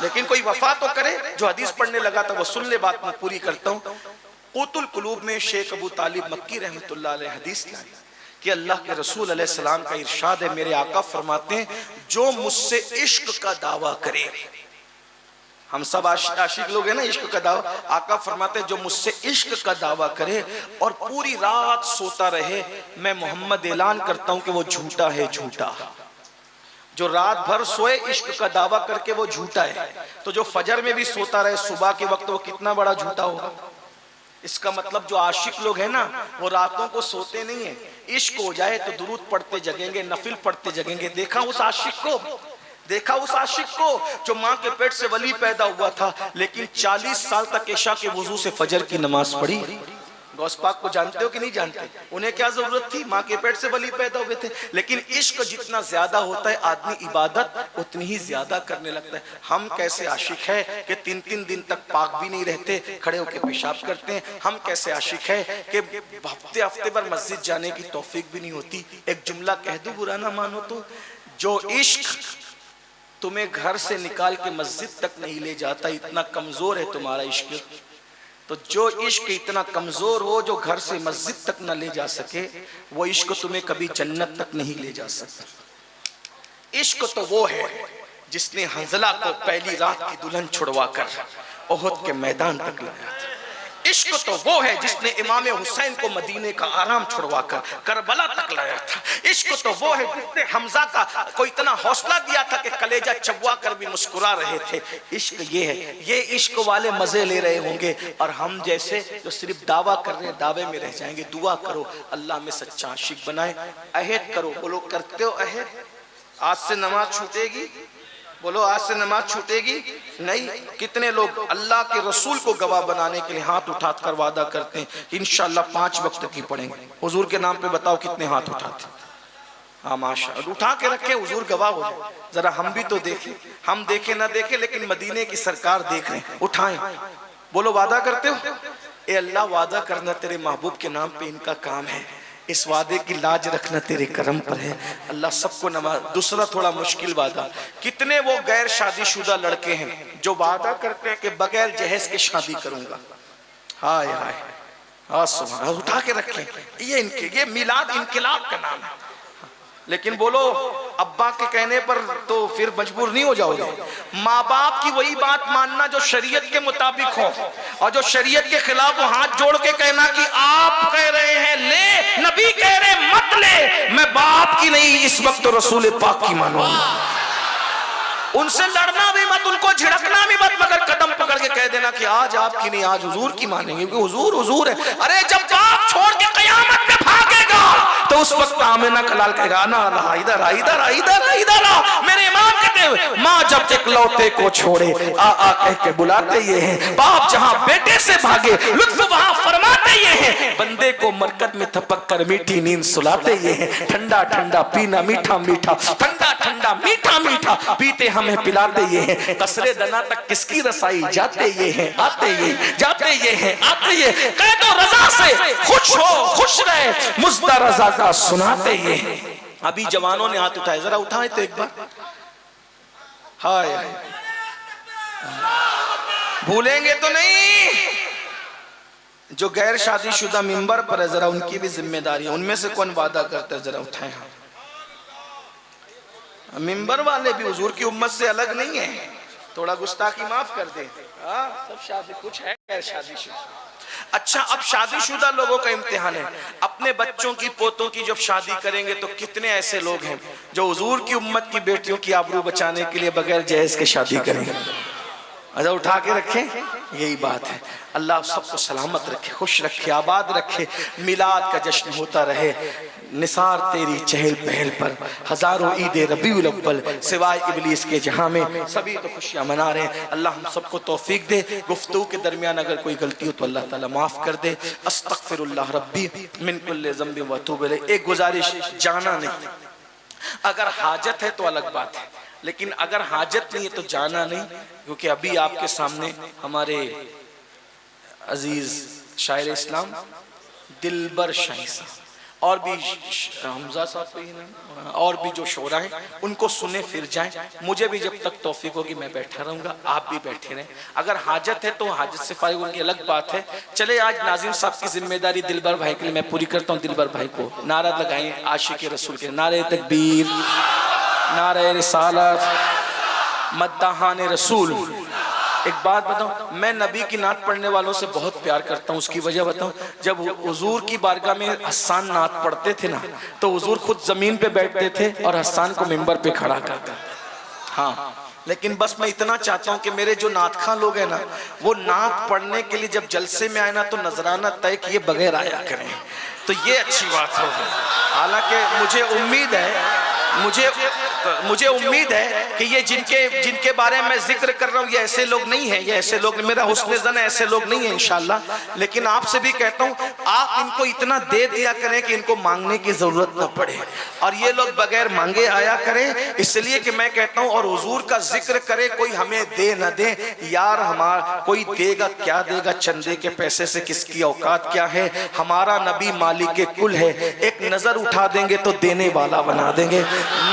لیکن کوئی وفا تو کرے۔ جو حدیث پڑھنے لگا تھا وہ سن لے، بات میں پوری کرتا ہوں۔ قوت القلوب میں شیخ ابو طالب مکی رحمت اللہ علیہ حدیث لائے کہ اللہ کے رسول علیہ السلام کا ارشاد ہے، میرے آقا فرماتے ہیں جو مجھ سے عشق کا دعویٰ کرے، ہم سب عاشق لوگ ہیں نا، عشق کا دعویٰ، آقا فرماتے ہیں جو مجھ سے عشق کا دعویٰ کرے اور پوری رات سوتا رہے، میں محمد اعلان کرتا ہوں کہ وہ جھوٹا ہے، جھوٹا۔ جو رات بھر سوئے عشق کا دعویٰ کر کے وہ جھوٹا ہے، تو جو فجر میں بھی سوتا رہے صبح کے وقت وہ کتنا بڑا جھوٹا ہوگا۔ اس کا مطلب جو عاشق لوگ ہیں نا وہ راتوں کو سوتے نہیں ہیں، عشق ہو جائے تو درود پڑھتے جگیں گے، نفل پڑھتے جگیں گے۔ دیکھا اس عاشق کو جو ماں کے پیٹ سے ولی پیدا ہوا تھا، لیکن 40 سال تک عشاء کے وضو سے فجر کی نماز پڑھی۔ غوث پاک کو جانتے ہو کہ نہیں جانتے؟ انہیں کیا ضرورت تھی؟ ماں کے پیٹ سے ولی پیدا ہوئے تھے۔ لیکن عشق جتنا زیادہ ہوتا ہے آدمی عبادت اتنی ہی زیادہ کرنے لگتا ہے۔ ہم کیسے عاشق ہے کہ 3 دن تک پاک بھی نہیں رہتے، کھڑے ہو کے پیشاب کرتے ہیں۔ ہم کیسے عاشق ہے کہ ہفتے بھر مسجد جانے کی توفیق بھی نہیں ہوتی۔ ایک جملہ کہہ دوں، برا نہ مانو تو، جو عشق تمہیں گھر سے نکال کے مسجد تک نہیں لے جاتا، اتنا کمزور ہے تمہارا عشق۔ تو جو عشق اتنا کمزور ہو جو گھر سے مسجد تک نہ لے جا سکے، وہ عشق تمہیں کبھی جنت تک نہیں لے جا سکتا۔ عشق تو وہ ہے جس نے حنظلہ کو پہلی رات کی دلہن چھڑوا کر احد کے میدان تک لایا تھا۔ عشق تو وہ ہے جس نے امام حسین کو مدینے کا آرام چھڑوا کر کربلا تک لایا تھا۔ عشق تو وہ ہے جس نے حمزہ کو اتنا حوصلہ دیا تھا کہ کلیجہ چبوا کر بھی مسکرا رہے تھے۔ عشق یہ ہے۔ یہ عشق والے مزے لے رہے ہوں گے، اور ہم جیسے جو صرف دعویٰ کر رہے ہیں دعوے میں رہ جائیں گے۔ دعا کرو اللہ میں سچا عاشق بنائے۔ عہد کرو، بولو کرتے ہو عہد؟ آج سے نماز چھوٹے گی؟ بولو آج سے نماز چھوٹے گی؟ نہیں۔ کتنے لوگ اللہ کے رسول کو گواہ بنانے کے لیے ہاتھ اٹھا کر وعدہ کرتے ہیں انشاءاللہ 5 وقت کی پڑھیں گے؟ حضور کے نام پہ بتاؤ کتنے ہاتھ اٹھاتے ہیں؟ ہاں ماشاءاللہ، اٹھا کے رکھے، حضور گواہ ہو جائے۔ ذرا ہم بھی تو دیکھیں، ہم دیکھیں نہ دیکھیں لیکن مدینے کی سرکار دیکھ رہے ہیں، اٹھائیں۔ بولو وعدہ کرتے ہو؟ اے اللہ وعدہ کرنا تیرے محبوب کے نام پہ ان کا کام ہے، اس وعدے کی لاج رکھنا تیرے کرم پر ہے۔ اللہ سب کو نماز۔ دوسرا تھوڑا مشکل وعدہ، کتنے وہ غیر شادی شدہ لڑکے ہیں جو وعدہ کرتے ہیں کہ بغیر جہیز کے شادی کروں گا؟ ہائے ہائے، ہاں سبحان، اٹھا کے رکھیں۔ یہ میلاد انقلاب کا نام ہے، لیکن بولو ابا کے کہنے پر تو پھر مجبور نہیں ہو جاؤ گے۔ ماں باپ کی وہی بات ماننا جو شریعت کے مطابق ہو، اور جو شریعت کے خلاف وہ ہاتھ جوڑ کے کہنا کہ آپ کہہ رہے ہیں لے، نبی کہہ رہے مت لے، میں باپ کی نہیں اس وقت رسول پاک کی مانوں گا۔ ان سے لڑنا بھی مت، ان کو جھڑکنا بھی مت، مگر قدم پکڑ کے کہہ دینا کہ آج آپ کی نہیں آج حضور کی مانیں گے، کیونکہ حضور حضور ہے۔ ارے جب باپ چھوڑ کے قیامت میں بھاگے گا تو اس وقت آمنہ کلال کہے گا نا ادھر ادھر ادھر ادھر آ۔ میرے امام کہتے ہوئے ماں جب اکلوتے کو چھوڑے آ کہہ کے بلاتے یہ ہیں، باپ جہاں بیٹے سے بھاگے لطف وہاں فرماتے یہ ہیں، بندے کو مرکز میں تھپک کر میٹھی نیند سلاتے یہ ہیں، ٹھنڈا ٹھنڈا پینا میٹھا میٹھا، ٹھنڈا ٹھنڈا میٹھا میٹھا پیتے ہمیں پلاتے یہ ہیں، قصر دنا تک کس کی رسائی جاتے یہ ہیں، آتے یہ جاتے یہ ہیں، آتے یہ، قید و رضا سے خوش ہو خوش رہے، مزدہ رضا کا سناتے یہ ہیں۔ ابھی جوانوں نے ہاتھ اٹھائے، ذرا اٹھائیں تو ایک بار۔ ہائے بھولیں گے تو نہیں؟ جو غیر شادی شدہ ممبر پر ہے ذرا ان کی بھی ذمہ داری ہے، ان میں سے کون وعدہ کرتا ہے؟ ذرا اٹھائیں۔ ممبر والے بھی حضور کی امت سے الگ نہیں ہیں، تھوڑا گستاخی معاف کر دیں۔ سب شادی کچھ ہے غیر شادی شدہ۔ اچھا اب شادی شدہ لوگوں کا امتحان ہے، اپنے بچوں کی پوتوں کی جب شادی کریں گے تو کتنے ایسے لوگ ہیں جو حضور کی امت کی بیٹیوں کی آبرو بچانے کے لیے بغیر جہیز کے شادی کریں گے؟ اچھا اٹھا کے رکھیں، یہی بات ہے۔ اللہ سب کو سلامت رکھے، خوش رکھے، آباد رکھے، میلاد کا جشن ہوتا رہے، نثار تیری چہل پہل پر، ہزاروں عید ربیع الاول سوائے ابلیس کے جہاں میں سبھی تو خوشیاں منا رہے ہیں۔ اللہ ہم سب کو توفیق دے، گفتگو کے درمیان اگر کوئی غلطی ہو تو اللہ تعالیٰ معاف کر دے۔ استغفر اللہ ربی من کل ذنب و اتوب الیہ۔ ایک گزارش، جانا نہیں، اگر حاجت ہے تو الگ بات ہے، لیکن اگر حاجت نہیں ہے تو جانا نہیں، کیونکہ ابھی آپ کے سامنے ہمارے عزیز شاعر اسلام دلبر شاہی صاحب اور بھی حمزہ صاحب پہ ہی نا، اور بھی جو شعراء ہیں ان کو سنے پھر جائیں. مجھے بھی جب تک توفیق ہوگی میں بیٹھا رہوں گا، آپ بھی بیٹھے رہیں. اگر حاجت ہے تو حاجت سے فارغ ان کی الگ بات ہے. چلے آج ناظم صاحب کی ذمہ داری دلبر بھائی کے لیے میں پوری کرتا ہوں. دلبر بھائی کو نعرہ لگائیں عاشق رسول کے، نعرہ تکبیر، نعرہ رسالت، مداحان رسول. ایک بات بتاؤں، میں نبی کی نعت پڑھنے والوں سے بہت پیار کرتا ہوں. اس کی وجہ بتاؤں، جب حضور کی بارگاہ میں حسان نعت پڑھتے تھے نا تو حضور خود زمین پہ بیٹھتے تھے اور حسان کو منبر پہ کھڑا کرتے. ہاں لیکن بس میں اتنا چاہتا ہوں کہ میرے جو نعت خواں لوگ ہیں نا وہ نعت پڑھنے کے لیے جب جلسے میں آئے نا تو نذرانہ طے کیے بغیر آیا کریں، تو یہ اچھی بات ہوگی. حالانکہ مجھے امید ہے کہ یہ جن کے بارے میں ذکر کر رہا ہوں یہ ایسے لوگ نہیں ہیں، یہ ایسے لوگ، میرا حسن ظن ہے ایسے لوگ نہیں ہیں انشاءاللہ. لیکن آپ سے بھی کہتا ہوں آپ ان کو اتنا دے دیا کریں کہ ان کو مانگنے کی ضرورت نہ پڑے، اور یہ لوگ بغیر مانگے آیا کریں. اس لیے کہ میں کہتا ہوں اور حضور کا ذکر کرے، کوئی ہمیں دے نہ دے یار، ہمارا کوئی دے گا کیا دے گا، چندے کے پیسے سے کس کی اوقات کیا ہے. ہمارا نبی مالک کل ہے، ایک نظر اٹھا دیں گے تو دینے والا بنا دیں گے،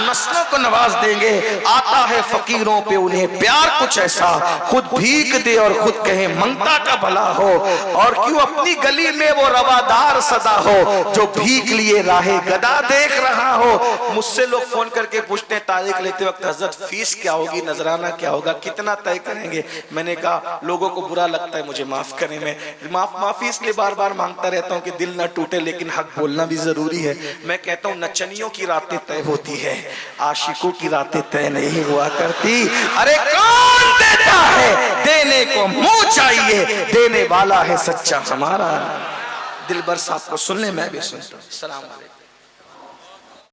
نسلوں کو نواز دیں گے. آتا ہے فقیروں پہ انہیں پیار کچھ ایسا، خود بھیک دے اور خود کہے منگتا کا بھلا ہو. اور کیوں اپنی گلی میں وہ روادار صدا ہو جو بھیک لیے راہ گدا دیکھ رہا ہو. مجھ سے لوگ فون کر کے پوچھتے ہیں تاریخ لیتے وقت حضرت فیس کیا ہوگی، نذرانہ کیا ہوگا، کتنا طے کریں گے. میں نے کہا لوگوں کو برا لگتا ہے مجھے معاف کریں، میں معافی اس لیے بار بار مانگتا رہتا ہوں کہ دل نہ ٹوٹے، لیکن حق بولنا بھی ضروری ہے. میں کہتا ہوں نچنیوں کی راتیں طے ہوتی ہے، عاشقوں کی راتیں طے نہیں ہوا کرتی. ارے کون دیتا ہے، دینے کو منہ چاہیے، دینے والا ہے سچا ہمارا. دلبر صاحب کو سن لیں، میں بھی سنتا ہوں. السلام علیکم.